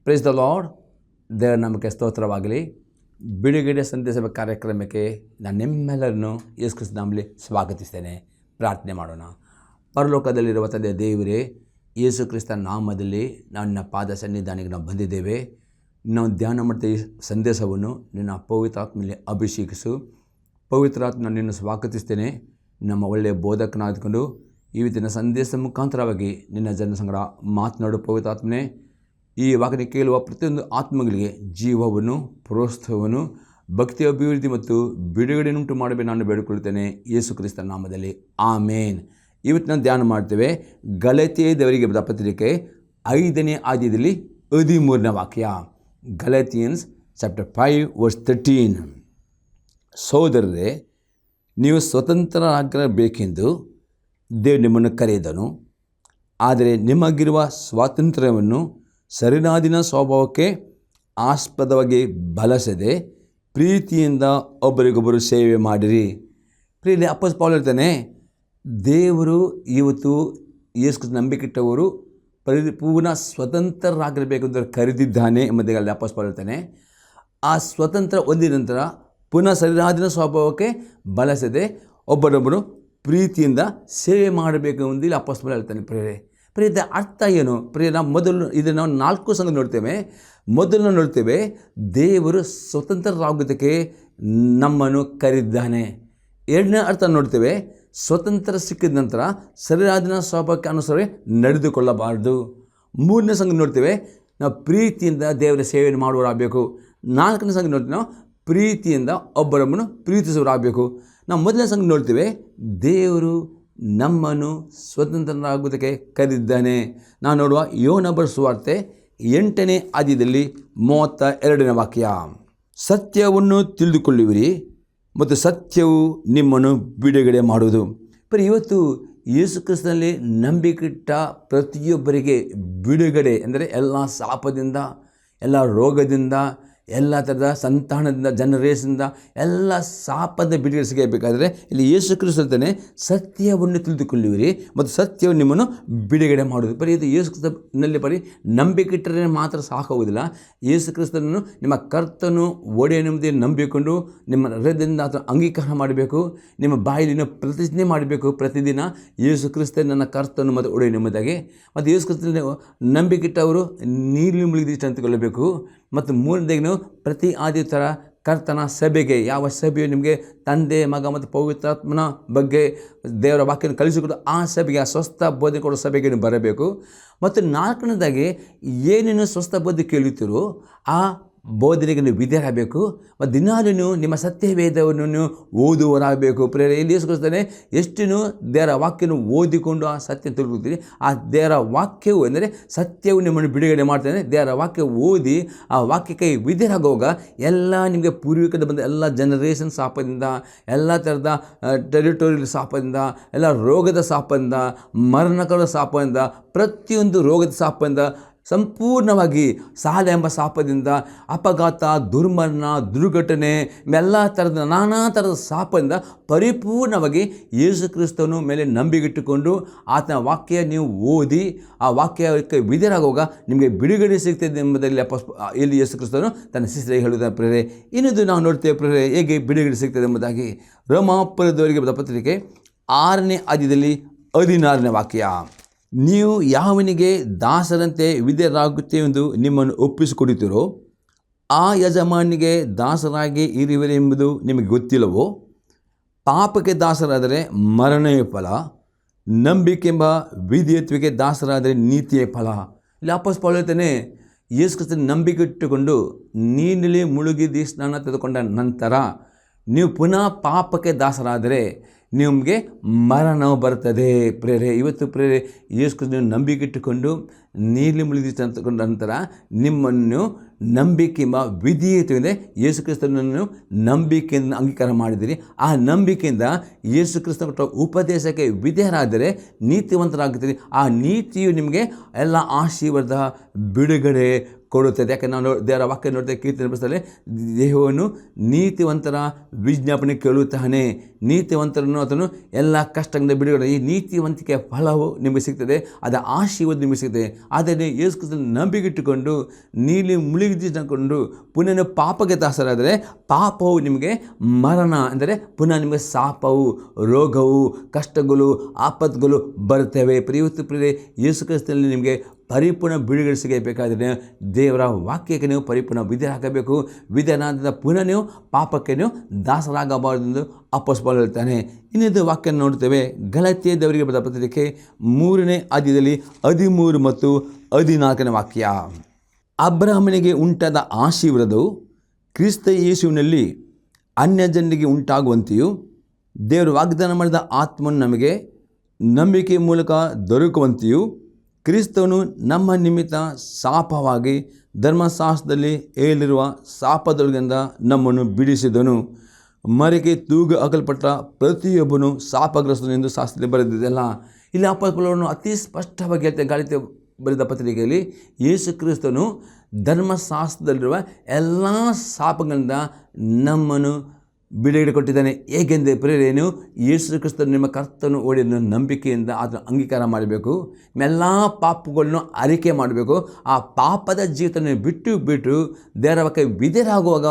Praise the lord. ದೇವರ ನಮಗೆ ಸ್ತೋತ್ರವಾಗಲಿ. ಬಿಡುಗಡೆ ಸಂದೇಶ ಕಾರ್ಯಕ್ರಮಕ್ಕೆ ನಾನು ನಿಮ್ಮೆಲ್ಲರನ್ನು ಯೇಸು ಕ್ರಿಸ್ತ ನಾಮದಲ್ಲಿ ಸ್ವಾಗತಿಸ್ತೇನೆ. ಪ್ರಾರ್ಥನೆ ಮಾಡೋಣ. ಪರಲೋಕದಲ್ಲಿರುವ ತಂದೆ ದೇವರೇ, ಯೇಸು ಕ್ರಿಸ್ತ ನಾಮದಲ್ಲಿ ನನ್ನ ಪಾದ ಸನ್ನಿಧಾನಕ್ಕೆ ನಾವು ಬಂದಿದ್ದೇವೆ. ನಾವು ಧ್ಯಾನ ಮಾಡ್ತಾ ಈ ಸಂದೇಶವನ್ನು ನಿನ್ನ ಪವಿತ್ರಾತ್ಮಲ್ಲಿ ಅಭಿಷೇಕಿಸು. ಪವಿತ್ರಾತ್ಮ ನಿನ್ನ ಸ್ವಾಗತಿಸ್ತೇನೆ. ನಮ್ಮ ಒಳ್ಳೆಯ ಬೋಧಕನಾಗಿಕೊಂಡು ಈ ರೀತಿಯ ಸಂದೇಶ ಮುಖಾಂತರವಾಗಿ ನಿನ್ನ ಜನ ಸಂಗಡ ಮಾತನಾಡು. ಪವಿತ್ರಾತ್ಮನೇ, ಈ ವಾಕ್ಯ ಕೇಳುವ ಪ್ರತಿಯೊಂದು ಆತ್ಮಗಳಿಗೆ ಜೀವವನ್ನು, ಪ್ರೋತ್ಸಾಹವನ್ನು, ಭಕ್ತಿಯ ಅಭಿವೃದ್ಧಿ ಮತ್ತು ಬಿಡುಗಡೆಯುಂಟು ಮಾಡಬೇಕು ನಾನು ಬೇಡಿಕೊಳ್ಳುತ್ತೇನೆ ಯೇಸು ಕ್ರಿಸ್ತ ನಾಮದಲ್ಲಿ, ಆಮೇನ್. ಇವತ್ತು ನಾವು ಧ್ಯಾನ ಮಾಡ್ತೇವೆ ಗಲಾತ್ಯದವರಿಗೆ ಬರೆದ ಪತ್ರಿಕೆ 5ನೇ ಅಧ್ಯಾಯದಲ್ಲಿ 13ನೇ ವಾಕ್ಯ. ಗಲಾತಿಯನ್ಸ್ ಚಾಪ್ಟರ್ 5:13. ಸಹೋದರರೇ, ನೀವು ಸ್ವತಂತ್ರರಾಗಬೇಕೆಂದು ದೇವರು ನಿಮ್ಮನ್ನು ಕರೆದನು. ಆದರೆ ನಿಮಗಿರುವ ಸ್ವಾತಂತ್ರ್ಯವನ್ನು ಸರಿಯಾದ ಸ್ವಭಾವಕ್ಕೆ ಆಸ್ಪದವಾಗಿ ಬಳಸದೆ ಪ್ರೀತಿಯಿಂದ ಒಬ್ಬರಿಗೊಬ್ಬರು ಸೇವೆ ಮಾಡಿರಿ. ಪ್ರಿಯ ಅಪೊಸ್ತಲ ಪೌಲ ಹೇಳ್ತಾನೆ, ದೇವರು ಇವತ್ತು ಯೇಸು ನಂಬಿಕೆಟ್ಟವರು ಪರಿಪೂರ್ಣ ಸ್ವತಂತ್ರರಾಗಿರಬೇಕೆಂದು ಕರೆದಿದ್ದಾನೆ ಎಂಬುದಾಗಿ ಅಪೊಸ್ತಲ ಪೌಲ ಹೇಳ್ತಾನೆ. ಆ ಸ್ವತಂತ್ರ ಹೊಂದಿದ ನಂತರ ಪುನಃ ಸರಿಯಾದ ಸ್ವಭಾವಕ್ಕೆ ಬಳಸದೆ ಒಬ್ಬರೊಬ್ಬರು ಪ್ರೀತಿಯಿಂದ ಸೇವೆ ಮಾಡಬೇಕು ಎಂದು ಅಪೊಸ್ತಲ ಹೇಳ್ತಾನೆ. ಪ್ರಿಯದ ಅರ್ಥ ಏನು? ನಾವು ಮೊದಲು ಇದನ್ನು ನಾವು 4 ಸಂಘ ನೋಡ್ತೇವೆ. ಮೊದಲು ನೋಡ್ತೇವೆ, ದೇವರು ಸ್ವತಂತ್ರರಾಗೋದಕ್ಕೆ ನಮ್ಮನ್ನು ಕರೆದಿದ್ದಾನೆ. ಎರಡನೇ ಅರ್ಥ ನೋಡ್ತೇವೆ, ಸ್ವತಂತ್ರ ಸಿಕ್ಕಿದ ನಂತರ ಸರಿಯಾದ ಸ್ವಭಾವಕ್ಕೆ ಅನುಸಾರ ನಡೆದುಕೊಳ್ಳಬಾರ್ದು. ಮೂರನೇ ಸಂಘ ನೋಡ್ತೇವೆ, ನಾವು ಪ್ರೀತಿಯಿಂದ ದೇವರ ಸೇವೆಯನ್ನು ಮಾಡುವರಾಗಬೇಕು. 4ನೇ ಸಂಘ ನೋಡ್ತೇವೆ, ನಾವು ಪ್ರೀತಿಯಿಂದ ಒಬ್ಬರೊಬ್ಬನು ಪ್ರೀತಿಸುವರಾಗಬೇಕು. ನಾವು ಮೊದಲನೇ ಸಂಘ ನೋಡ್ತೇವೆ, ದೇವರು ನಮ್ಮನ್ನು ಸ್ವತಂತ್ರರಾಗುವುದಕ್ಕೆ ಕರೆದಿದ್ದಾನೆ. ನಾವು ನೋಡುವ ಯೋಹನ ಬರೆದ ಸುವಾರ್ತೆ 8ನೇ ಅಧ್ಯಾಯದಲ್ಲಿ 32ನೇ ವಾಕ್ಯ. ಸತ್ಯವನ್ನು ತಿಳಿದುಕೊಳ್ಳುವಿರಿ ಮತ್ತು ಸತ್ಯವು ನಿಮ್ಮನ್ನು ಬಿಡುಗಡೆ ಮಾಡುವುದು. ಇವತ್ತು ಯೇಸು ಕ್ರಿಸ್ತನಲ್ಲಿ ನಂಬಿಕೆಯಿಟ್ಟ ಪ್ರತಿಯೊಬ್ಬರಿಗೆ ಬಿಡುಗಡೆ ಅಂದರೆ ಎಲ್ಲ ಶಾಪದಿಂದ, ಎಲ್ಲ ರೋಗದಿಂದ, ಎಲ್ಲ ಥರದ ಸಂತಾನದಿಂದ, ಜನರೇಷನ್ನಿಂದ ಎಲ್ಲ ಶಾಪದ ಬಿಡುಗಡೆ ಸಿಗಬೇಕಾದರೆ ಇಲ್ಲಿ ಯೇಸು ಕ್ರಿಸ್ತ ಹೇಳ್ತಾನೆ, ಸತ್ಯವನ್ನು ತಿಳಿದುಕೊಳ್ಳುವಿರಿ ಮತ್ತು ಸತ್ಯವು ನಿಮ್ಮನ್ನು ಬಿಡುಗಡೆ ಮಾಡುವುದು. ಇದು ಯೇಸು ಕ್ರಿಸ್ತನಲ್ಲಿ ನಂಬಿಕೆ ಇಟ್ಟರೆ ಮಾತ್ರ ಸಾಕಾಗುವುದಿಲ್ಲ. ಯೇಸು ಕ್ರಿಸ್ತನನ್ನು ನಿಮ್ಮ ಕರ್ತನು ಒಡೆಯನೆಂಬುದೇ ನಂಬಿಕೊಂಡು ನಿಮ್ಮ ಹೃದಯದಿಂದ ಅಥವಾ ಅಂಗೀಕಾರ ಮಾಡಬೇಕು. ನಿಮ್ಮ ಬಾಯಿಲಿನ ಪ್ರತಿಜ್ಞೆ ಮಾಡಬೇಕು ಪ್ರತಿದಿನ, ಯೇಸು ಕ್ರಿಸ್ತ ನನ್ನ ಕರ್ತನು ಮತ್ತು ಒಡೆಯನೆಂಬುದಾಗಿ. ಮತ್ತು ಯೇಸು ಕ್ರಿಸ್ತನಲ್ಲಿ ನಂಬಿಕೆ ಇಟ್ಟವರು ನೀರಿನ ಮುಳುಗಿದ ಅಂದುಕೊಳ್ಳಬೇಕು. ಮತ್ತು ಮೂರನೇದಾಗಿ ನೀವು ಪ್ರತಿ ಆದಿತ್ಯರ ಕರ್ತನ ಸಭೆಗೆ, ಯಾವ ಸಭೆಯು ನಿಮಗೆ ತಂದೆ, ಮಗ ಮತ್ತು ಪವಿತ್ರಾತ್ಮನ ಬಗ್ಗೆ ದೇವರ ವಾಕ್ಯವನ್ನು ಕಲಿಸಿಕೊಟ್ಟು ಆ ಸಭೆಗೆ, ಆ ಸ್ವಸ್ಥ ಬೋಧನೆ ಕೊಡೋ ಸಭೆಗೆ ನೀವು ಬರಬೇಕು. ಮತ್ತು 4ನೇದಾಗಿ ಏನೇನು ಸ್ವಸ್ಥ ಬೋಧನೆ ಕೇಳುತ್ತೀರೋ ಆ ಬೋಧನೆಗೆ ನೀವು ವಿಧೇಯರಾಗಬೇಕು. ಮತ್ತು ದಿನಾಲೂ ನೀವು ನಿಮ್ಮ ಸತ್ಯವೇದವನ್ನು ನೀವು ಓದುವರಾಗಬೇಕು. ಇಲ್ಲಿ ಯೇಸು ಕ್ರಿಸ್ತನೇ ಎಷ್ಟು ದೇವರ ವಾಕ್ಯವನ್ನು ಓದಿಕೊಂಡು ಆ ಸತ್ಯ ತಿಳ್ಕೊಳ್ತೀರಿ, ಆ ದೇವರ ವಾಕ್ಯವು ಎಂದರೆ ಸತ್ಯವು ನಿಮ್ಮನ್ನು ಬಿಡುಗಡೆ ಮಾಡ್ತಾನೆ. ದೇವರ ವಾಕ್ಯ ಓದಿ ಆ ವಾಕ್ಯಕ್ಕೆ ವಿಧೇಯರಾಗುವಾಗ ಎಲ್ಲ ನಿಮಗೆ ಪೂರ್ವಿಕದ ಬಂದ ಎಲ್ಲ ಜನರೇಷನ್ ಶಾಪದಿಂದ, ಎಲ್ಲ ಥರದ ಟೆರಿಟೋರಿಯಲ್ ಶಾಪದಿಂದ, ಎಲ್ಲ ರೋಗದ ಶಾಪದಿಂದ, ಮರಣಕರ ಶಾಪದಿಂದ, ಪ್ರತಿಯೊಂದು ರೋಗದ ಶಾಪದಿಂದ ಸಂಪೂರ್ಣವಾಗಿ, ಸಾಲ ಎಂಬ ಶಾಪದಿಂದ, ಅಪಘಾತ, ದುರ್ಮರಣ, ದುರ್ಘಟನೆ, ಎಲ್ಲ ಥರದ ನಾನಾ ಥರದ ಶಾಪದಿಂದ ಪರಿಪೂರ್ಣವಾಗಿ ಯೇಸು ಕ್ರಿಸ್ತನ ಮೇಲೆ ನಂಬಿಕೆಟ್ಟುಕೊಂಡು ಆತನ ವಾಕ್ಯ ನೀವು ಓದಿ ಆ ವಾಕ್ಯಕ್ಕೆ ವಿಧೇಯರಾಗುವಾಗ ನಿಮಗೆ ಬಿಡುಗಡೆ ಸಿಗ್ತದೆ ಎಂಬುದರಲ್ಲಿ ಇಲ್ಲಿ ಯೇಸು ಕ್ರಿಸ್ತನು ತನ್ನ ಶಿಷ್ಯರಿಗೆ ಹೇಳುವುದರ ಪ್ರೇರೆ. ಇನ್ನೊಂದು ನಾವು ನೋಡ್ತೇವೆ ಪ್ರೇರೆ ಹೇಗೆ ಬಿಡುಗಡೆ ಸಿಗ್ತದೆ ಎಂಬುದಾಗಿ. ರೋಮಾಪುರದವರಿಗೆ ಬರೆದ ಪತ್ರಿಕೆ 6ನೇ ಅಧ್ಯಾಯದಲ್ಲಿ 16ನೇ ವಾಕ್ಯ. ನೀವು ಯಾವನಿಗೆ ದಾಸರಂತೆ ವಿಧೇಯರಾಗುತ್ತೇವೆಂದು ನಿಮ್ಮನ್ನು ಒಪ್ಪಿಸಿಕೊಡುತ್ತೀರೋ ಆ ಯಜಮಾನಿಗೆ ದಾಸರಾಗಿ ಇರುವಿರೆಂಬುದು ನಿಮಗೆ ಗೊತ್ತಿಲ್ಲವೋ? ಪಾಪಕ್ಕೆ ದಾಸರಾದರೆ ಮರಣವೇ ಫಲ, ನಂಬಿಕೆಂಬ ವಿಧೇಯತ್ವಕ್ಕೆ ದಾಸರಾದರೆ ನೀತಿಯೇ ಫಲ. ಇಲ್ಲಿ ಅಪೊಸ್ತಲ ಪೌಲ ಹೇಳ್ತಾನೆ, ಯೇಸು ಕ್ರಿಸ್ತನ ನಂಬಿಕೆ ಇಟ್ಟುಕೊಂಡು ನೀರಿನಲ್ಲಿ ಮುಳುಗಿ ಸ್ನಾನ ತೆಗೆದುಕೊಂಡ ನಂತರ ನೀವು ಪುನಃ ಪಾಪಕ್ಕೆ ದಾಸರಾದರೆ ನಿಮಗೆ ಮರಣ ಬರ್ತದೆ. ಇವತ್ತು ಯೇಸು ಕ್ರಿಸ್ತನ ನಂಬಿಕೆ ಇಟ್ಟುಕೊಂಡು ನೀರಲ್ಲಿ ಮುಳುಗಿ ತಂದುಕೊಂಡ ನಂತರ ನಿಮ್ಮನ್ನು ನಂಬಿಕೆಂಬ ವಿಧೇಯತೆಯಿಂದ ಯೇಸು ಕ್ರಿಸ್ತನನ್ನು ನಂಬಿಕೆಯಿಂದ ಅಂಗೀಕಾರ ಮಾಡಿದಿರಿ. ಆ ನಂಬಿಕೆಯಿಂದ ಯೇಸು ಕ್ರಿಸ್ತ ಕೊಟ್ಟ ಉಪದೇಶಕ್ಕೆ ವಿಧೇಯರಾದರೆ ನೀತಿವಂತರಾಗುತ್ತೀರಿ. ಆ ನೀತಿಯು ನಿಮಗೆ ಎಲ್ಲ ಆಶೀರ್ವಾದ, ಬಿಡುಗಡೆ, ಕೊಡುತ್ತದೆ. ಯಾಕಂದರೆ ನಾವು ದೇವರ ವಾಕ್ಯ ನೋಡ್ತೇವೆ, ಕೀರ್ತನೆ ಪುಸ್ತಕದಲ್ಲಿ ದೇವನು ನೀತಿವಂತರ ವಿಜ್ಞಾಪನೆ ಕೇಳುತ್ತಾನೆ, ನೀತಿವಂತರನ್ನು ಆತನು ಎಲ್ಲ ಕಷ್ಟಗಳಿಂದ ಬಿಡುಗಡೆ. ಈ ನೀತಿವಂತಿಕೆಯ ಫಲವು ನಿಮಗೆ ಸಿಗ್ತದೆ, ಅದರ ಆಶೀರ್ವಾದ ನಿಮಗೆ ಸಿಗ್ತದೆ. ಆದರೆ ಯೇಸು ಕ್ರಿಸ್ತನ ನಂಬಿಕೆಟ್ಟುಕೊಂಡು ನೀಲಿ ಮುಳುಗಿಕೊಂಡು ಪುನಃ ಪಾಪಕ್ಕೆ ದಾಸರಾದರೆ ಪಾಪವು ನಿಮಗೆ ಮರಣ, ಅಂದರೆ ಪುನಃ ನಿಮಗೆ ಶಾಪವು, ರೋಗವು, ಕಷ್ಟಗಳು, ಆಪತ್ತುಗಳು ಬರುತ್ತವೆ. ಪ್ರಿಯ ಯೇಸು ಕ್ರಿಸ್ತನಲ್ಲಿ ನಿಮಗೆ ಪರಿಪೂರ್ಣ ಬಿಡುಗಡೆ ಸಿಗಬೇಕಾದರೆ ದೇವರ ವಾಕ್ಯಕ್ಕೆ ನೀವು ಪರಿಪೂರ್ಣ ವಿಧೇಯರಾಗಬೇಕು. ವಿಧೇಯನಾದ ಪುನಃ ನೀವು ಪಾಪಕ್ಕೆ ನೀವು ದಾಸರಾಗಬಾರದೆಂದು ಅಪೊಸ್ತಲನು ಪೌಲನು ಹೇಳ್ತಾನೆ. ಇನ್ನೊಂದು ವಾಕ್ಯ ನೋಡ್ತೇವೆ, ಗಲಾತ್ಯದವರಿಗೆ ಬರೆದ ಪತ್ರಿಕೆ 3ನೇ ಅಧ್ಯಾಯದಲ್ಲಿ 13 ಮತ್ತು 14ನೇ ವಾಕ್ಯ. ಅಬ್ರಹಾಮನಿಗೆ ಉಂಟಾದ ಆಶೀರ್ವಾದವು ಕ್ರಿಸ್ತ ಯೇಸುವಿನಲ್ಲಿ ಅನ್ಯಜನರಿಗೆ ಉಂಟಾಗುವಂತೆಯೂ ದೇವರು ವಾಗ್ದಾನ ಮಾಡಿದ ಆತ್ಮನು ನಮಗೆ ನಂಬಿಕೆ ಮೂಲಕ ದೊರಕುವಂತೆಯೂ ಕ್ರಿಸ್ತನು ನಮ್ಮ ನಿಮಿತ್ತ ಶಾಪವಾಗಿ ಧರ್ಮಶಾಸ್ತ್ರದಲ್ಲಿ ಹೇಳಿರುವ ಶಾಪದೊಳಗಿಂದ ನಮ್ಮನ್ನು ಬಿಡಿಸಿದನು. ಮರೆಗೆ ತೂಗು ಹಾಕಲ್ಪಟ್ಟ ಪ್ರತಿಯೊಬ್ಬನು ಶಾಪಗ್ರಸ್ತನೆಂದು ಶಾಸ್ತ್ರದಲ್ಲಿ ಬರೆದಿದೆಯಲ್ಲ. ಇಲ್ಲಿ ಅಪೊಸ್ತಲನು ಪೌಲನು ಅತಿ ಸ್ಪಷ್ಟವಾಗಿ ಹೇಳ್ತಾರೆ, ಗಲಾತ್ಯ ಬರೆದ ಪತ್ರಿಕೆಯಲ್ಲಿ ಯೇಸು ಕ್ರಿಸ್ತನು ಧರ್ಮಶಾಸ್ತ್ರದಲ್ಲಿರುವ ಎಲ್ಲ ಶಾಪಗಳಿಂದ ನಮ್ಮನ್ನು ಬಿಡುಗಡೆ ಕೊಟ್ಟಿದ್ದಾನೆ. ಹೇಗೆಂದರೆ ಪ್ರೇರೇನು ಯೇಸು ಕ್ರಿಸ್ತನು ನಿಮ್ಮ ಕರ್ತನು ಓಡಿಯನ್ನು ನಂಬಿಕೆಯಿಂದ ಅದನ್ನು ಅಂಗೀಕಾರ ಮಾಡಬೇಕು, ಎಲ್ಲ ಪಾಪಗಳನ್ನು ಅರಿಕೆ ಮಾಡಬೇಕು. ಆ ಪಾಪದ ಜೀವಿತವನ್ನು ಬಿಟ್ಟು ದೇವರ ವಾಕ್ಯ ವಿಧೇಯರಾಗುವಾಗ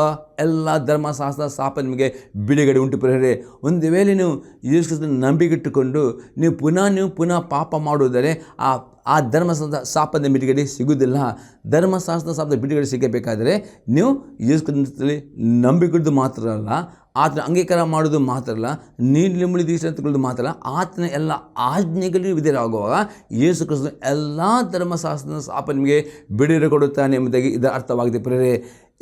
ಎಲ್ಲ ಧರ್ಮಶಾಸ್ತ್ರ ಶಾಪ ನಿಮಗೆ ಬಿಡುಗಡೆ ಉಂಟು. ಪ್ರೇರೆ, ಒಂದು ವೇಳೆ ನೀವು ಯೇಸು ಕ್ರಿಸ್ತನ ನಂಬಿಕೆಟ್ಟುಕೊಂಡು ನೀವು ಪುನಃ ಪಾಪ ಮಾಡುವುದರೆ ಆ ಧರ್ಮಶಾಸ್ತ್ರ ಶಾಪದ ಬಿಡುಗಡೆ ಸಿಗುವುದಿಲ್ಲ. ಧರ್ಮಶಾಸ್ತ್ರ ಶಾಪದ ಬಿಡುಗಡೆ ಸಿಗಬೇಕಾದರೆ ನೀವು ಯೇಸು ಕ್ರಿಸ್ತನಲ್ಲಿ ನಂಬಿಕೆದ್ದು ಮಾತ್ರ ಅಲ್ಲ, ಆತನ ಅಂಗೀಕಾರ ಮಾಡೋದು ಮಾತ್ರ ಅಲ್ಲ, ನೀಲಿ ಮುಳುಗಿಕೊಳ್ಳೋದು ಮಾತ್ರ ಅಲ್ಲ, ಆತನ ಎಲ್ಲ ಆಜ್ಞೆಗಳಿಗೆ ವಿಧೇಯರಾಗುವಾಗ ಯೇಸು ಕ್ರಿಸ್ತನು ಎಲ್ಲ ಧರ್ಮಶಾಸ್ತ್ರದ ಶಾಪ ನಿಮಗೆ ಬಿಡುಗಡೆ ಕೊಡುತ್ತಾನೆ ಎಂಬುದಾಗಿ ಇದರ ಅರ್ಥವಾಗಿದೆ. ಪ್ರೇರೆ,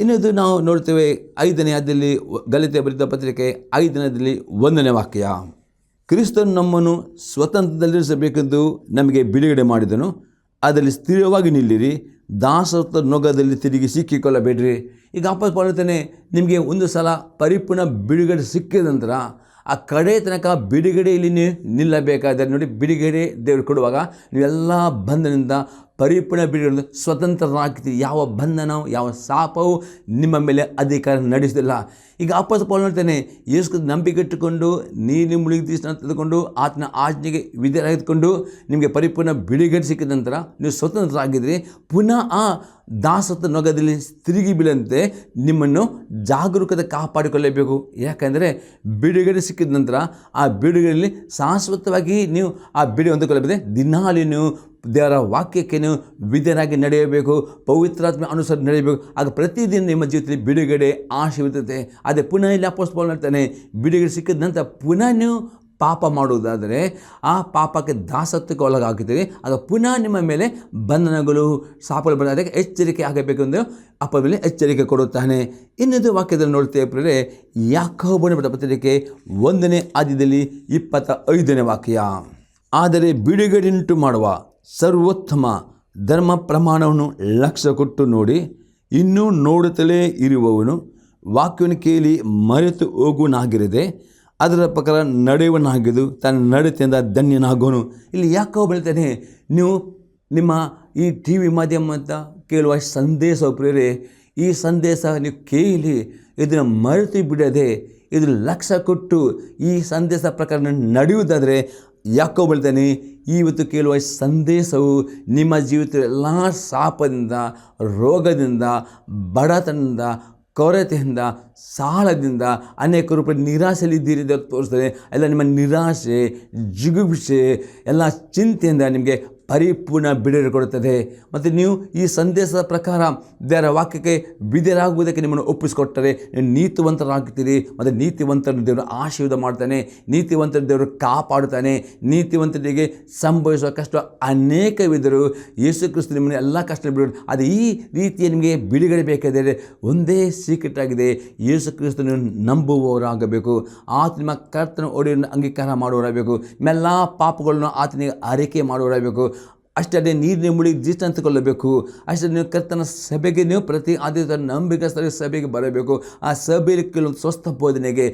ಇನ್ನೊಂದು ನಾವು ನೋಡ್ತೇವೆ 5ನೇ ಅಧ್ಯಾಯದಲ್ಲಿ, ಗಲಾತ್ಯ ಬರೆದ ಪತ್ರಿಕೆ 5ನೇ ಅಧ್ಯಾಯದಲ್ಲಿ 1ನೇ ವಾಕ್ಯ. ಕ್ರಿಸ್ತನು ನಮ್ಮನ್ನು ಸ್ವತಂತ್ರದಲ್ಲಿರಿಸಬೇಕೆಂದು ನಮಗೆ ಬಿಡುಗಡೆ ಮಾಡಿದನು, ಅದರಲ್ಲಿ ಸ್ಥಿರವಾಗಿ ನಿಲ್ಲಿರಿ, ದಾಸತ್ವ ನೊಗದಲ್ಲಿ ತಿರುಗಿ ಸಿಕ್ಕಿಕೊಳ್ಳಬೇಡ್ರಿ. ಈಗ ಅಪೊಸ್ತಲನು ಪೌಲನು ಹೇಳ್ತಾನೆ, ನಿಮಗೆ ಒಂದು ಸಲ ಪರಿಪೂರ್ಣ ಬಿಡುಗಡೆ ಸಿಕ್ಕಿದ ನಂತರ ಆ ಕಡೆ ತನಕ ಬಿಡುಗಡೆಯಲ್ಲಿ ನೀವು ನಿಲ್ಲಬೇಕಾದರೆ ನೋಡಿ, ಬಿಡುಗಡೆ ದೇವರು ಕೊಡುವಾಗ ನೀವೆಲ್ಲ ಬಂಧನದಿಂದ ಪರಿಪೂರ್ಣ ಬಿಡುಗಡೆ ಸ್ವತಂತ್ರರಾಗ್ತೀರಿ. ಯಾವ ಬಂಧನ, ಯಾವ ಶಾಪವು ನಿಮ್ಮ ಮೇಲೆ ಅಧಿಕಾರ ನಡೆಸೋದಿಲ್ಲ. ಈಗ ಅಪೊಸ್ತಲನು ಪೌಲನು ಹೇಳ್ತಾನೆ, ಯೇಸು ಕ್ರಿಸ್ತನ ನಂಬಿಕೆಟ್ಟುಕೊಂಡು ನೀಲಿ ಮುಳುಗಿ ತೆಗೆದುಕೊಂಡು ಆತನ ಆಜ್ಞೆಗೆ ವಿಧೇಯರಾಗಿದ್ದುಕೊಂಡು ನಿಮಗೆ ಪರಿಪೂರ್ಣ ಬಿಡುಗಡೆ ಸಿಕ್ಕಿದ ನಂತರ ನೀವು ಸ್ವತಂತ್ರರಾಗಿದ್ದರೆ ಪುನಃ ಆ ದಾಸತ್ವ ನೊಗದಲ್ಲಿ ತಿರುಗಿ ಬೀಳಂತೆ ನಿಮ್ಮನ್ನು ಜಾಗರೂಕತೆ ಕಾಪಾಡಿಕೊಳ್ಳಬೇಕು. ಯಾಕಂದರೆ ಬಿಡುಗಡೆ ಸಿಕ್ಕಿದ ನಂತರ ಆ ಬಿಡುಗಡೆಯಲ್ಲಿ ಶಾಶ್ವತವಾಗಿ ನೀವು ಆ ಬಿಡುಗಡೆ ಹೊಂದಿಕೊಳ್ಳಬೇಕು. ದಿನಾಲಿ ನೀವು ದೇವರ ವಾಕ್ಯಕ್ಕೆ ನೀವು ವಿಧೇಯರಾಗಿ ನಡೆಯಬೇಕು, ಪವಿತ್ರಾತ್ಮ ಅನುಸಾರ ನಡೆಯಬೇಕು. ಆಗ ಪ್ರತಿದಿನ ನಿಮ್ಮ ಜೀವಿತದಲ್ಲಿ ಬಿಡುಗಡೆ ಆಶೀರ್ವದಿಸುತ್ತೆ. ಅದೇ ಪುನಃ ಇಲ್ಲಿ ಅಪೊಸ್ತಲನು ಪೌಲನು ಹೇಳ್ತಾನೆ, ಬಿಡುಗಡೆ ಸಿಕ್ಕಿದ ನಂತರ ಪುನಃ ನೀವು ಪಾಪ ಮಾಡುವುದಾದರೆ ಆ ಪಾಪಕ್ಕೆ ದಾಸತ್ವಕ್ಕೆ ಒಳಗಾಗುತ್ತೀರಿ. ಆಗ ಪುನಃ ನಿಮ್ಮ ಮೇಲೆ ಬಂಧನಗಳು, ಶಾಪಗಳು ಬರೋದು. ಅದಕ್ಕೆ ಎಚ್ಚರಿಕೆ ಆಗಬೇಕೆಂದು ಅಪೊಸ್ತಲನು ಎಚ್ಚರಿಕೆ ಕೊಡುತ್ತಾನೆ. ಇನ್ನೊಂದು ವಾಕ್ಯದಲ್ಲಿ ನೋಡ್ತೇವೆ ಪ್ರಿಯರೇ, ಯಾಕೋಬನ ಬರೆದ ಪತ್ರಿಕೆ 1ನೇ ಅಧ್ಯಾಯದಲ್ಲಿ 25ನೇ ವಾಕ್ಯ. ಆದರೆ ಬಿಡುಗಡೆಯುಂಟು ಮಾಡುವ ಸರ್ವೋತ್ತಮ ಧರ್ಮ ಪ್ರಮಾಣವನ್ನು ಲಕ್ಷ್ಯ ಕೊಟ್ಟು ನೋಡಿ, ಇನ್ನೂ ನೋಡುತ್ತಲೇ ಇರುವವನು ವಾಕ್ಯವನ್ನು ಕೇಳಿ ಮರೆತು ಹೋಗುವನಾಗಿರದೆ ಅದರ ಪ್ರಕಾರ ನಡೆಯುವನಾಗಿದ್ದು ತನ್ನ ನಡತೆಯಿಂದ ಧನ್ಯನಾಗೋನು. ಇಲ್ಲಿ ಯಾಕೋ ಹೇಳ್ತಾನೆ, ನೀವು ನಿಮ್ಮ ಈ ಟಿ ವಿ ಮಾಧ್ಯಮ ಅಂತ ಕೇಳುವ ಸಂದೇಶ ಪ್ರಿಯರೇ, ಈ ಸಂದೇಶ ನೀವು ಕೇಳಿ ಇದನ್ನು ಮರೆತು ಬಿಡದೆ ಇದನ್ನು ಲಕ್ಷ್ಯ ಕೊಟ್ಟು ಈ ಸಂದೇಶ ಪ್ರಕಾರ ನಡೆಯುವುದಾದರೆ ಯಾಕೋ ಹೇಳ್ತಾನೆ, ಇವತ್ತು ಕೇಳುವ ಸಂದೇಶವು ನಿಮ್ಮ ಜೀವಿತ ಎಲ್ಲ ಶಾಪದಿಂದ, ರೋಗದಿಂದ, ಬಡತನದಿಂದ, ಕೊರತೆಯಿಂದ, ಸಾಲದಿಂದ, ಅನೇಕ ರೂಪಾಯಿ ನಿರಾಶೆಯಲ್ಲಿದ್ದೀರಿ ಅಂತ ತೋರಿಸ್ತದೆ. ಎಲ್ಲ ನಿಮ್ಮ ನಿರಾಶೆ, ಜಿಗುಪ್ಸೆ, ಎಲ್ಲ ಚಿಂತೆಯಿಂದ ನಿಮಗೆ ಪರಿಪೂರ್ಣ ಬಿಡುಗಡೆ ಕೊಡುತ್ತದೆ. ಮತ್ತು ನೀವು ಈ ಸಂದೇಶದ ಪ್ರಕಾರ ದೇವರ ವಾಕ್ಯಕ್ಕೆ ವಿಧೇಯರಾಗುವುದಕ್ಕೆ ನಿಮ್ಮನ್ನು ಒಪ್ಪಿಸಿಕೊಟ್ಟರೆ ನೀವು ನೀತಿವಂತರಾಗ್ತೀರಿ. ಮತ್ತು ನೀತಿವಂತರನ್ನು ದೇವರು ಆಶೀರ್ವಾದ ಮಾಡ್ತಾನೆ, ನೀತಿವಂತರ ದೇವರು ಕಾಪಾಡುತ್ತಾನೆ. ನೀತಿವಂತರಿಗೆ ಸಂಭವಿಸುವ ಕಷ್ಟ ಅನೇಕವಿದ್ದರೂ ಯೇಸು ಕ್ರಿಸ್ತ ನಿಮ್ಮನ್ನು ಎಲ್ಲ ಕಷ್ಟ ಬಿಡುಗಡೆ. ಅದು ಈ ರೀತಿಯ ನಿಮಗೆ ಬಿಡುಗಡೆ ಬೇಕಾದರೆ ಒಂದೇ ಸೀಕ್ರೆಟ್ ಆಗಿದೆ, ಯೇಸು ಕ್ರಿಸ್ತನು ನಂಬುವವರಾಗಬೇಕು. ಆತ ನಿಮ್ಮ ಕರ್ತನ ಒಡೆಯನ್ನು ಅಂಗೀಕಾರ ಮಾಡುವವರಾಗಬೇಕು. ನಿಮ್ಮೆಲ್ಲ ಪಾಪಗಳನ್ನು ಆತನಿಗೆ ಆರೈಕೆ ಮಾಡುವವರಾಗಬೇಕು. ಅಷ್ಟೇ ನೀರಿನ ಮುಳುಗಿ ದೃಷ್ಟಾಂತಕೊಳ್ಳಬೇಕು. ಅಷ್ಟೇ ನೀವು ಕರ್ತನ ಸಭೆಗೆ ನೀವು ಪ್ರತಿ ಆದ್ಯತೆ ನಂಬಿಕಸ್ಥರ ಸಭೆಗೆ ಬರಬೇಕು. ಆ ಸಭೆಯಲ್ಲಿ ಕೆಲವೊಂದು ಸ್ವಸ್ಥ ಬೋಧನೆಗೆ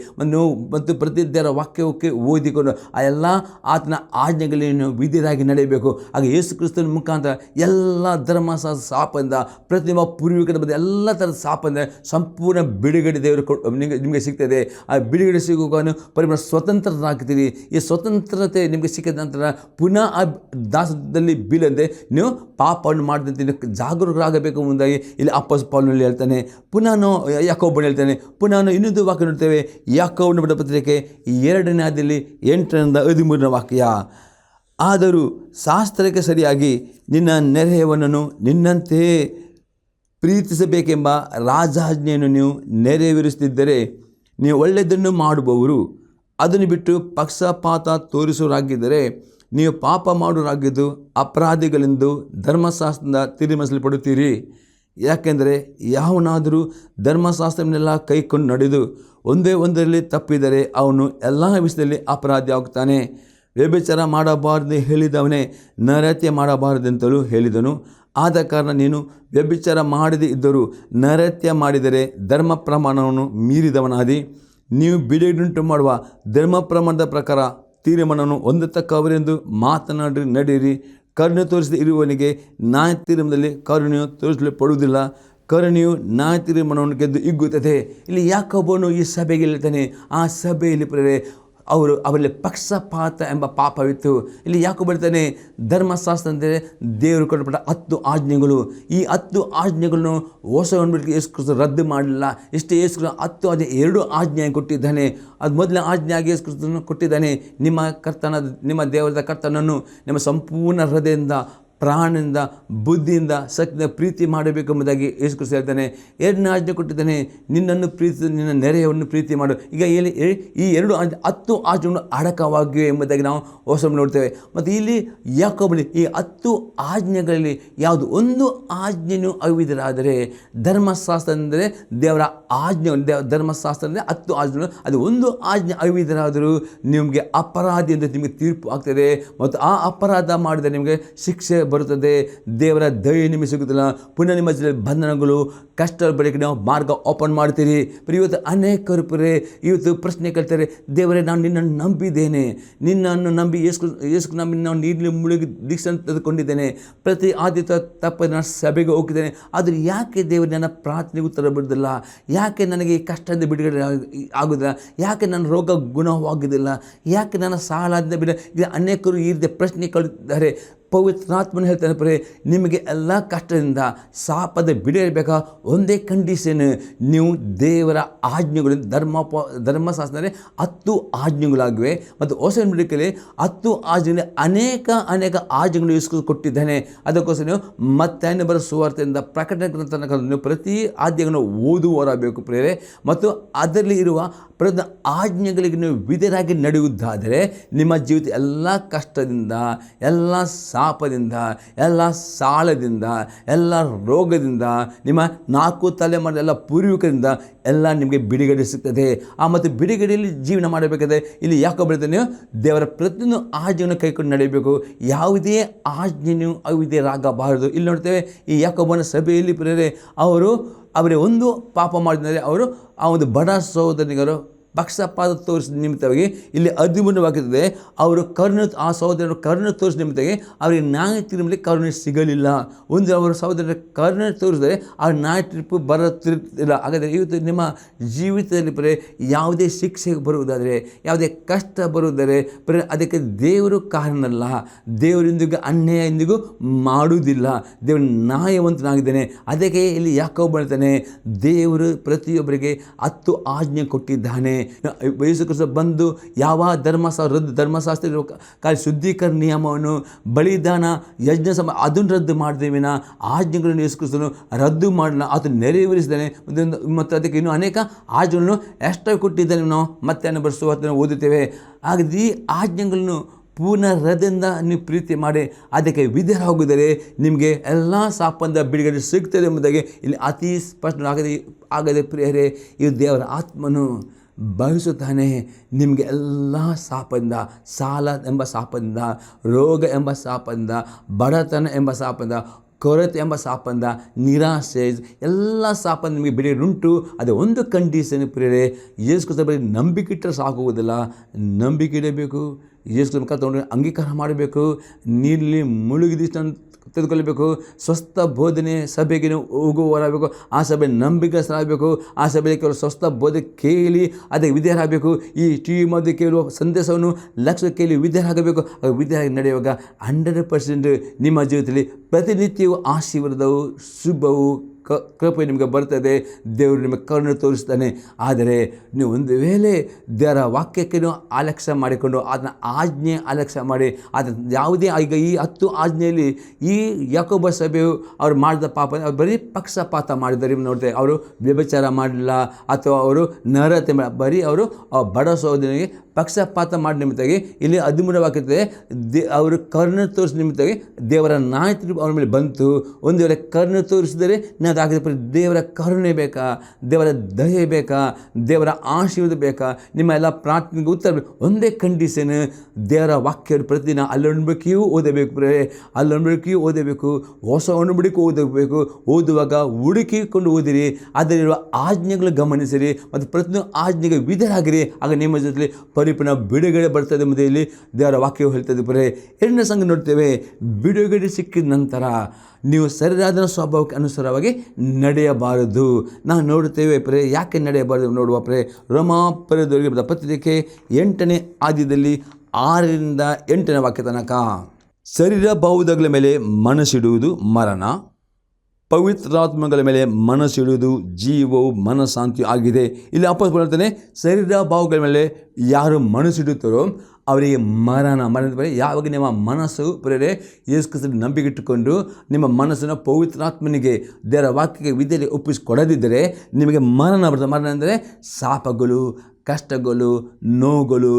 ಮತ್ತು ಪ್ರತಿ ದೇವರ ವಾಕ್ಯಕ್ಕೆ ಓದಿಕೊಂಡು ಆ ಎಲ್ಲ ಆತನ ಆಜ್ಞೆಗಳಲ್ಲಿ ನೀವು ವಿಧಿಯಾಗಿ ನಡೆಯಬೇಕು. ಆಗ ಯೇಸು ಕ್ರಿಸ್ತನ ಮುಖಾಂತರ ಎಲ್ಲ ಧರ್ಮಶಾಸ್ತ್ರ ಶಾಪದಿಂದ ಪ್ರತಿಮಾ ಪೂರ್ವಿಕರ ಬಂದ ಎಲ್ಲ ಥರದ ಶಾಪದಿಂದ ಸಂಪೂರ್ಣ ಬಿಡುಗಡೆ ದೇವರು ನಿಮಗೆ ಸಿಗ್ತದೆ. ಆ ಬಿಡುಗಡೆ ಸಿಗುವಾಗ ಪರಿಮಾಣ ಸ್ವತಂತ್ರರಾಗ್ತೀರಿ. ಈ ಸ್ವತಂತ್ರತೆ ನಿಮಗೆ ಸಿಕ್ಕಿದ ನಂತರ ಪುನಃ ಆ ದಾಸದಲ್ಲಿ ಬೀಳಂತೆ ನೀವು ಪಾಪವನ್ನು ಮಾಡಿದಂತೆ ನೀವು ಜಾಗರೂಕರಾಗಬೇಕು. ಮುಂದಾಗಿ ಇಲ್ಲಿ ಅಪೊಸ್ತಲ ಪೌಲನಲ್ಲಿ ಹೇಳ್ತಾನೆ, ಪುನಃ ಯಾಕೋಬನು ಹೇಳ್ತಾನೆ, ಪುನಃ ಇನ್ನೊಂದು ವಾಕ್ಯ ನೋಡ್ತೇವೆ. ಯಾಕೋಬನ ಬರೆದ ಪತ್ರಿಕೆ 2ನೇ ಅಧ್ಯಾಯದಲ್ಲಿ 8-13 ವಾಕ್ಯ. ಆದರೂ ಶಾಸ್ತ್ರಕ್ಕೆ ಸರಿಯಾಗಿ ನಿನ್ನ ನೆರೆಯವನನ್ನು ನಿನ್ನಂತೆಯೇ ಪ್ರೀತಿಸಬೇಕೆಂಬ ರಾಜಾಜ್ಞೆಯನ್ನು ನೀವು ನೆರವೇರಿಸುತ್ತಿದ್ದರೆ ನೀವು ಒಳ್ಳೆಯದನ್ನು ಮಾಡುವವರು. ಅದನ್ನು ಬಿಟ್ಟು ಪಕ್ಷಪಾತ ತೋರಿಸುವರಾಗಿದ್ದರೆ ನೀವು ಪಾಪ ಮಾಡುವರಾಗಿದ್ದು ಅಪರಾಧಿಗಳೆಂದು ಧರ್ಮಶಾಸ್ತ್ರದಿಂದ ತೀರ್ಮಾನಿಸಲ್ಪಡುತ್ತೀರಿ. ಯಾಕೆಂದರೆ ಯಾವನಾದರೂ ಧರ್ಮಶಾಸ್ತ್ರವನ್ನೆಲ್ಲ ಕೈಕೊಂಡು ನಡೆದು ಒಂದೇ ಒಂದರಲ್ಲಿ ತಪ್ಪಿದರೆ ಅವನು ಎಲ್ಲ ವಿಷಯದಲ್ಲಿ ಅಪರಾಧಿ ಆಗುತ್ತಾನೆ. ವ್ಯಭಿಚಾರ ಮಾಡಬಾರದು ಹೇಳಿದವನೇ ನರಹತ್ಯೆ ಮಾಡಬಾರದೆಂತಲೂ ಹೇಳಿದನು. ಆದ ಕಾರಣ ನೀನು ವ್ಯಭಿಚಾರ ಮಾಡದೇ ಇದ್ದರೂ ನರಹತ್ಯೆ ಮಾಡಿದರೆ ಧರ್ಮ ಪ್ರಮಾಣವನ್ನು ಮೀರಿದವನಾದಿ. ನೀವು ಬಿಡುಗಡೆಯುಂಟು ಮಾಡುವ ಧರ್ಮ ಪ್ರಮಾಣದ ಪ್ರಕಾರ ತೀರ್ಮಾನವನ್ನು ಹೊಂದತಕ್ಕವರೆಂದು ನಡೆಯಿರಿ. ಕರುಣೆ ತೋರಿಸದೇ ಇರುವವನಿಗೆ ನ್ಯಾಯ ತೀರ್ಮಾನದಲ್ಲಿ ಕರುಣೆಯು ತೋರಿಸಲ್ಪಡುವುದಿಲ್ಲ. ಕರುಣೆಯು ನ್ಯಾಯ ತೀರ್ಮಾನವನ್ನು ಗೆದ್ದು ಹಿಗ್ಗುತ್ತದೆ. ಇಲ್ಲಿ ಯಾಕೋಬನು ಈ ಸಭೆಗೆ ಹೇಳ್ತಾನೆ, ಆ ಸಭೆಯಲ್ಲಿ ಅವರಲ್ಲಿ ಪಕ್ಷಪಾತ ಎಂಬ ಪಾಪವಿತ್ತು. ಇಲ್ಲಿ ಯಾಕೆ ಬರ್ತಾನೆ, ಧರ್ಮಶಾಸ್ತ್ರ ಅಂದರೆ ದೇವರು ಕೊಟ್ಟಪಟ್ಟ 10 ಆಜ್ಞೆಗಳು. ಈ 10 ಆಜ್ಞೆಗಳನ್ನು ಹೊಸವನ್ಬಿಟ್ಟು ಯೇಸು ಕ್ರಿಸ್ತನು ರದ್ದು ಮಾಡಲಿಲ್ಲ. ಇಷ್ಟೇ ಯೇಸು ಕ್ರಿಸ್ತನು 10 ಆಜ್ಞೆ 2 ಆಜ್ಞೆ ಕೊಟ್ಟಿದ್ದಾನೆ. ಅದು ಮೊದಲನೇ ಆಜ್ಞೆಯಾಗಿ ಯೇಸು ಕ್ರಿಸ್ತನು ಕೊಟ್ಟಿದ್ದಾನೆ. ನಿಮ್ಮ ದೇವರ ಕರ್ತನನ್ನು ನಿಮ್ಮ ಸಂಪೂರ್ಣ ಹೃದಯದಿಂದ, ಪ್ರಾಣದಿಂದ, ಬುದ್ಧಿಯಿಂದ, ಶಕ್ತಿಯಿಂದ ಪ್ರೀತಿ ಮಾಡಬೇಕೆಂಬುದಾಗಿ ಯೇಸು ಕ್ರಿಸ್ತ ಹೇಳ್ತಾನೆ. 2ನೇ ಆಜ್ಞೆ ಕೊಟ್ಟಿದ್ದಾನೆ, ನಿನ್ನನ್ನು ಪ್ರೀತಿ, ನಿನ್ನ ನೆರೆಯವನ್ನು ಪ್ರೀತಿ ಮಾಡು. ಈಗ ಈ 10 ಆಜ್ಞೆಗಳು ಅಡಕವಾಗಿವೆ ಎಂಬುದಾಗಿ ನಾವು ಹೊಸ ನೋಡ್ತೇವೆ. ಮತ್ತು ಇಲ್ಲಿ ಯಾಕೋಬನಲ್ಲಿ ಈ 10 ಆಜ್ಞೆಗಳಲ್ಲಿ ಯಾವುದು ಒಂದು ಆಜ್ಞೆಯೂ ಅವಿದರಾದರೆ, ಧರ್ಮಶಾಸ್ತ್ರ ಅಂದರೆ ದೇವರ ಆಜ್ಞೆ, ಧರ್ಮಶಾಸ್ತ್ರ ಅಂದರೆ 10 ಆಜ್ಞೆಗಳು, ಅದು ಒಂದು ಆಜ್ಞೆ ಅವಿದರಾದರೂ ನಿಮಗೆ ಅಪರಾಧಿ ಎಂದು ನಿಮಗೆ ತೀರ್ಪು ಆಗ್ತದೆ. ಮತ್ತು ಆ ಅಪರಾಧ ಮಾಡಿದರೆ ನಿಮಗೆ ಶಿಕ್ಷೆ ಬರುತ್ತದೆ. ದೇವರ ದಯೆ ನಿಮಗೆ ಸಿಗುತ್ತಿಲ್ಲ. ಪುನಃ ನಿಮ್ಮ ಬಂಧನಗಳು, ಕಷ್ಟದ ಬಳಿಕ ನಾವು ಮಾರ್ಗ ಓಪನ್ ಮಾಡ್ತೀರಿ. ಇವತ್ತು ಅನೇಕರು ಇವತ್ತು ಪ್ರಶ್ನೆ ಕೇಳ್ತಾರೆ, ದೇವರೇ ನಾನು ನಿನ್ನನ್ನು ನಂಬಿದ್ದೇನೆ, ನಿನ್ನನ್ನು ನಂಬಿ ಯೇಸು ನಂಬಿ ನಾವು ನೀರಿನಲ್ಲಿ ಮುಳುಗಿ ದೀಕ್ಷೆ ತೆಗೆದುಕೊಂಡಿದ್ದೇನೆ, ಪ್ರತಿ ಆದ್ಯತೆ ತಪ್ಪದೆ ನಾನು ಸಭೆಗೆ ಹೋಗಿದ್ದೇನೆ, ಆದರೆ ಯಾಕೆ ದೇವರು ನನ್ನ ಪ್ರಾರ್ಥನೆಗೆ ಉತ್ತರ ಬಿಡೋದಿಲ್ಲ? ಯಾಕೆ ನನಗೆ ಈ ಕಷ್ಟದಿಂದ ಬಿಡುಗಡೆ ಆಗೋದಿಲ್ಲ? ಯಾಕೆ ನನ್ನ ರೋಗ ಗುಣವಾಗುವುದಿಲ್ಲ? ಯಾಕೆ ನನ್ನ ಸಾಲದಿಂದ ಬಿಡ ಅನೇಕರು ಈ ರೀತಿಯ ಪ್ರಶ್ನೆ ಕೇಳುತ್ತಿದ್ದಾರೆ. ಪವಿತ್ರಾತ್ಮನ ಹೇಳ್ತಾನೆ, ನಿಮಗೆ ಎಲ್ಲ ಕಷ್ಟದಿಂದ ಶಾಪದ ಬಿಡಿರಬೇಕಾ? ಒಂದೇ ಕಂಡೀಷನ್, ನೀವು ದೇವರ ಆಜ್ಞೆಗಳಿಂದ ಧರ್ಮಶಾಸ್ತ್ರ 10 ಆಜ್ಞೆಗಳಾಗಿವೆ. ಮತ್ತು ಹೊಸ ನಂಬಿಕೆಯಲ್ಲಿ 10 ಆಜ್ಞೆಗಳಲ್ಲಿ ಅನೇಕ ಆಜ್ಞೆಗಳು ಯೇಸು ಕೊಟ್ಟಿದ್ದಾನೆ. ಅದಕ್ಕೋಸ್ಕರ ನೀವು ಮತ್ತಾಯನ ಬರೋ ಸುವಾರ್ತೆಯಿಂದ ಪ್ರಕಟಣೆ ಗ್ರಂಥ ನೀವು ಪ್ರತಿ ಆಜ್ಞೆಗಳನ್ನು ಓದುವರಾಗಬೇಕು ಪ್ರಿಯರೇ. ಮತ್ತು ಅದರಲ್ಲಿ ಇರುವ ಪ್ರತಿ ಆಜ್ಞೆಗಳಿಗೆ ನೀವು ವಿಧೇಯರಾಗಿ ನಡೆಯುವುದಾದರೆ ನಿಮ್ಮ ಜೀವಿತ ಎಲ್ಲ ಕಷ್ಟದಿಂದ, ಎಲ್ಲ ಶಾಪದಿಂದ, ಎಲ್ಲ ಸಾಲದಿಂದ, ಎಲ್ಲ ರೋಗದಿಂದ, ನಿಮ್ಮ 4 ತಲೆಮಾರಿನ ಎಲ್ಲ ಪೂರ್ವಿಕರಿಂದ ಎಲ್ಲ ನಿಮಗೆ ಬಿಡುಗಡೆ ಸಿಗ್ತದೆ. ಮತ್ತು ಬಿಡುಗಡೆಯಲ್ಲಿ ಜೀವನ ಮಾಡಬೇಕಾದ್ರೆ ಇಲ್ಲಿ ಯಾಕೆ ಬೆಳಿತಾನೆ, ದೇವರ ಪ್ರತಿಯೊಂದು ಆಜ್ಞೆಯನ್ನು ಕೈಕೊಂಡು ನಡೆಯಬೇಕು. ಯಾವುದೇ ಆಜ್ಞೆಯೂ ಅವಿಧೇಯರಾಗಬಾರದು. ಇಲ್ಲಿ ನೋಡ್ತೇವೆ, ಈ ಯಾಕೋಬನ ಸಭೆಯಲ್ಲಿ ಪ್ರಿಯರೇ, ಅವರೇ ಒಂದು ಪಾಪ ಮಾಡಿದರೆ ಅವರು ಆ ಒಂದು ಬಡ ಸಹೋದರನಿಗರು ಪಕ್ಷಪಾತ ತೋರಿಸಿದ ನಿಮಿತ್ತವಾಗಿ ಇಲ್ಲಿ 13 ಅವರು ಆ ಸಹೋದರರು ಕರುಣೆ ತೋರಿಸಿದ ನಿಮಿತ್ತವಾಗಿ ಅವರಿಗೆ ನ್ಯಾಯ ತೀರ್ಪಲ್ಲಿ ಕರುಣೆ ಸಿಗಲಿಲ್ಲ. ಒಂದು ಅವರ ಸಹೋದರರ ಕರುಣೆ ತೋರಿಸಿದರೆ ಆ ನ್ಯಾಯ ತೀರ್ಪು ಬರುತ್ತಿಲ್ಲ. ಹಾಗಾದರೆ ಇವತ್ತು ನಿಮ್ಮ ಜೀವಿತದಲ್ಲಿ ಯಾವುದೇ ಶಿಕ್ಷೆ ಬರುವುದಾದರೆ, ಯಾವುದೇ ಕಷ್ಟ ಬರುವುದಾದರೆ ಅದಕ್ಕೆ ದೇವರು ಕಾರಣಲ್ಲ. ದೇವರಿಂದಿಗೂ ಅನ್ಯಾಯ ಎಂದಿಗೂ ಮಾಡುವುದಿಲ್ಲ. ದೇವರು ನ್ಯಾಯವಂತನಾಗಿದ್ದಾನೆ. ಅದಕ್ಕೆ ಇಲ್ಲಿ ಯಾಕೋಬ ಹೇಳ್ತಾನೆ, ದೇವರು ಪ್ರತಿಯೊಬ್ಬರಿಗೆ 10 ಆಜ್ಞೆ ಕೊಟ್ಟಿದ್ದಾನೆ. ಯೇಸು ಕ್ರಿಸ್ತ ಬಂದು ಯಾವ ಧರ್ಮಶಾಸ್ತ್ರ ಶುದ್ಧೀಕರಣ ನಿಯಮವನ್ನು, ಬಲಿದಾನ, ಯಜ್ಞ ಅದನ್ನು ರದ್ದು ಮಾಡಿದೇವಿನ ಆಜ್ಞೆಗಳನ್ನು ಯೇಸು ಕ್ರಿಸ್ತನು ರದ್ದು ಮಾಡಲ್ಲ, ಆತನು ನೆರವೇರಿಸಿದ್ದಾನೆ. ಮತ್ತು ಅದಕ್ಕೆ ಇನ್ನೂ ಅನೇಕ ಆಜ್ಞೆಗಳನ್ನು ಎಷ್ಟೇ ಕೊಟ್ಟಿದ್ದಾನೆ. ನಾವು ಮತ್ತೆ ಬರೆಸುವ ಓದುತ್ತೇವೆ. ಹಾಗಾದರೆ ಈ ಆಜ್ಞೆಗಳನ್ನು ಪೂರ್ಣ ಹೃದಯದಿಂದ ನೀವು ಪ್ರೀತಿ ಮಾಡಿ ಅದಕ್ಕೆ ವಿಧೇಯರಾಗಿದ್ದರೆ ನಿಮಗೆ ಎಲ್ಲ ಶಾಪದಿಂದ ಬಿಡುಗಡೆ ಸಿಗ್ತದೆ ಎಂಬುದಾಗಿ ಇಲ್ಲಿ ಅತಿ ಸ್ಪಷ್ಟ ಆಗದೆ ಪ್ರಿಯರೇ, ಇದು ದೇವರ ಆತ್ಮನು ಬಯಸುತ್ತಾನೆ. ನಿಮಗೆ ಎಲ್ಲ ಶಾಪದಿಂದ, ಸಾಲ ಎಂಬ ಶಾಪದಿಂದ, ರೋಗ ಎಂಬ ಶಾಪದಿಂದ, ಬಡತನ ಎಂಬ ಶಾಪದಿಂದ, ಕೊರತೆ ಎಂಬ ಶಾಪದಿಂದ, ನಿರಾಶೆ, ಎಲ್ಲ ಶಾಪದಿಂದ ನಿಮಗೆ ಬಿಡುಗಡೆ. ಅದೇ ಒಂದು ಕಂಡೀಷನ್ ಪ್ರಿಯರೇ, ಯೇಸು ಕ್ರಿಸ್ತ ಬರೀ ನಂಬಿಕೆ ಇಟ್ಟರೆ ಸಾಕುವುದಿಲ್ಲ, ನಂಬಿಕೆ ಇಡಬೇಕು, ಯೇಸು ಕ್ರಿಸ್ತ ಮುಖ ತೊಗೊಂಡು ಅಂಗೀಕಾರ ಮಾಡಬೇಕು, ನೀರಲ್ಲಿ ಮುಳುಗಿದಿಷ್ಟನ್ನು ತೆಗೆದುಕೊಳ್ಳಬೇಕು, ಸ್ವಸ್ಥ ಬೋಧನೆ ಸಭೆಗೆ ಹೋಗುವವರಾಗಬೇಕು, ಆ ಸಭೆ ನಂಬಿಕೆಸ್ಥರಾಗಬೇಕು, ಆ ಸಭೆಯಲ್ಲಿ ಕೆಲವು ಸ್ವಸ್ಥ ಬೋಧನೆ ಕೇಳಿ ಅದಕ್ಕೆ ವಿಧೇಯರಾಗಬೇಕು. ಈ ಟಿ ವಿ ಮಧ್ಯೆ ಕೇಳುವ ಸಂದೇಶವನ್ನು ಲಕ್ಷ ಕೇಳಿ ವಿಧೇಯರಾಗಬೇಕು. ವಿಧೇಯರಾಗಿ ನಡೆಯುವಾಗ 100% ನಿಮ್ಮ ಜೀವಿತದಲ್ಲಿ ಪ್ರತಿನಿತ್ಯವೂ ಆಶೀರ್ವಾದವು, ಶುಭವು, ಕೃಪೆ ನಿಮಗೆ ಬರ್ತದೆ. ದೇವರು ನಿಮಗೆ ಕರುಣೆ ತೋರಿಸ್ತಾನೆ. ಆದರೆ ನೀವು ಒಂದು ವೇಳೆ ದೇವರ ವಾಕ್ಯಕ್ಕೆ ಅಲಕ್ಷ್ಯ ಮಾಡಿಕೊಂಡು ಅದನ್ನ ಆಜ್ಞೆ ಅಲಕ್ಷ್ಯ ಮಾಡಿ ಅದನ್ನು ಯಾವುದೇ ಈಗ ಈ 10 ಆಜ್ಞೆಯಲ್ಲಿ ಈ ಯಾಕೋಬ ಸಭೆಯು ಅವರು ಮಾಡಿದ ಪಾಪ ಬರೀ ಪಕ್ಷಪಾತ ಮಾಡಿದ್ದಾರೆ. ನೋಡ್ತೇವೆ, ಅವರು ವ್ಯಭಿಚಾರ ಮಾಡಲಿಲ್ಲ ಅಥವಾ ಅವರು ನರತೆ ಬರೀ ಅವರು ಬಡ ಸಹೋದರನಿಗೆ ಪಕ್ಷಪಾತ ಮಾಡಿ ನಿಮಿತ್ತಾಗಿ ಇಲ್ಲಿ 13 ವಾಕ್ಯತೆ ಅವರು ಕರುಣೆ ತೋರಿಸಿದ ನಿಮಿತ್ತಾಗಿ ದೇವರ ನಾಯಕರು ಅವರ ಮೇಲೆ ಬಂತು. ಒಂದು ವೇಳೆ ಕರುಣೆ ತೋರಿಸಿದರೆ ನಾವು ಆಗಿದ್ದ ದೇವರ ಕರುಣೆ ಬೇಕಾ, ದೇವರ ದಯೆ ಬೇಕಾ, ದೇವರ ಆಶೀರ್ವಾದ ಬೇಕಾ, ನಿಮ್ಮ ಎಲ್ಲ ಪ್ರಾರ್ಥನೆಗೆ ಉತ್ತರ ಒಂದೇ ಕಂಡೀಷನ್, ದೇವರ ವಾಕ್ಯ ಪ್ರತಿದಿನ ಅಲ್ಲೊಂಬಡಿಕೆಯೂ ಓದಬೇಕು. ಅಲ್ಲೊಂಬಡಿಕೆಯೂ ಓದಬೇಕು, ಹೊಸ ಒಣಬಡಿಕೆ ಓದಬೇಕು. ಓದುವಾಗ ಹುಡುಕಿಕೊಂಡು ಓದಿರಿ, ಅದರಲ್ಲಿರುವ ಆಜ್ಞೆಗಳು ಗಮನಿಸಿರಿ ಮತ್ತು ಪ್ರತಿಯೊಂದು ಆಜ್ಞೆಗೆ ವಿಧೇಯರಾಗಿರಿ. ಆಗ ನಿಮ್ಮ ಜೊತೆಲಿ ಪರಿಪೂರ್ಣ ಬಿಡುಗಡೆ ಬರ್ತದೆ ಎಂಬುದರಲ್ಲಿ ದೇವರ ವಾಕ್ಯವು ಹೇಳ್ತದೆ. ಬರೇ 2ನೇ ಸಂಘ ನೋಡ್ತೇವೆ, ಬಿಡುಗಡೆ ಸಿಕ್ಕಿದ ನಂತರ ನೀವು ಸರಿಯಾದ ಸ್ವಭಾವಕ್ಕೆ ಅನುಸಾರವಾಗಿ ನಡೆಯಬಾರದು. ನಾವು ನೋಡುತ್ತೇವೆ ಯಾಕೆ ನಡೆಯಬಾರದು ನೋಡುವ ರೋಮಾಪುರದವರಿಗೆ ಬರೆದ ಪತ್ರಿಕೆ 8ನೇ ಅಧ್ಯಾಯದಲ್ಲಿ 6ರಿಂದ 8ನೇ ವಾಕ್ಯ ತನಕ. ಶರೀರ ಭಾವಗಳ ಮೇಲೆ ಮನಸ್ಸಿಡುವುದು ಮರಣ, ಪವಿತ್ರಾತ್ಮಗಳ ಮೇಲೆ ಮನಸ್ಸಿಡುವುದು ಜೀವವು ಮನಃಶಾಂತಿ ಆಗಿದೆ. ಇಲ್ಲಿ ಅಪೊಸ್ತಲನು ಹೇಳ್ತಾನೆ, ಶರೀರ ಭಾವಗಳ ಮೇಲೆ ಯಾರು ಮನಸ್ಸಿಡುತ್ತಾರೋ ಅವರಿಗೆ ಮರಣ. ಯಾವಾಗ ನಿಮ್ಮ ಮನಸ್ಸು ಪ್ರೇರೆ ಯೇಸು ಕ್ರಿಸ್ತನಲ್ಲಿ ನಂಬಿಕೆ ಇಟ್ಟುಕೊಂಡು ನಿಮ್ಮ ಮನಸ್ಸನ್ನು ಪವಿತ್ರಾತ್ಮನಿಗೆ ದೇವರ ವಾಕ್ಯಕ್ಕೆ ವಿಧೇಯತೆ ಒಪ್ಪಿಸಿಕೊಡದಿದ್ದರೆ ನಿಮಗೆ ಮರಣ ಬರ್ತದೆ. ಮರಣ ಅಂದರೆ ಶಾಪಗಳು, ಕಷ್ಟಗಳು, ನೋವುಗಳು,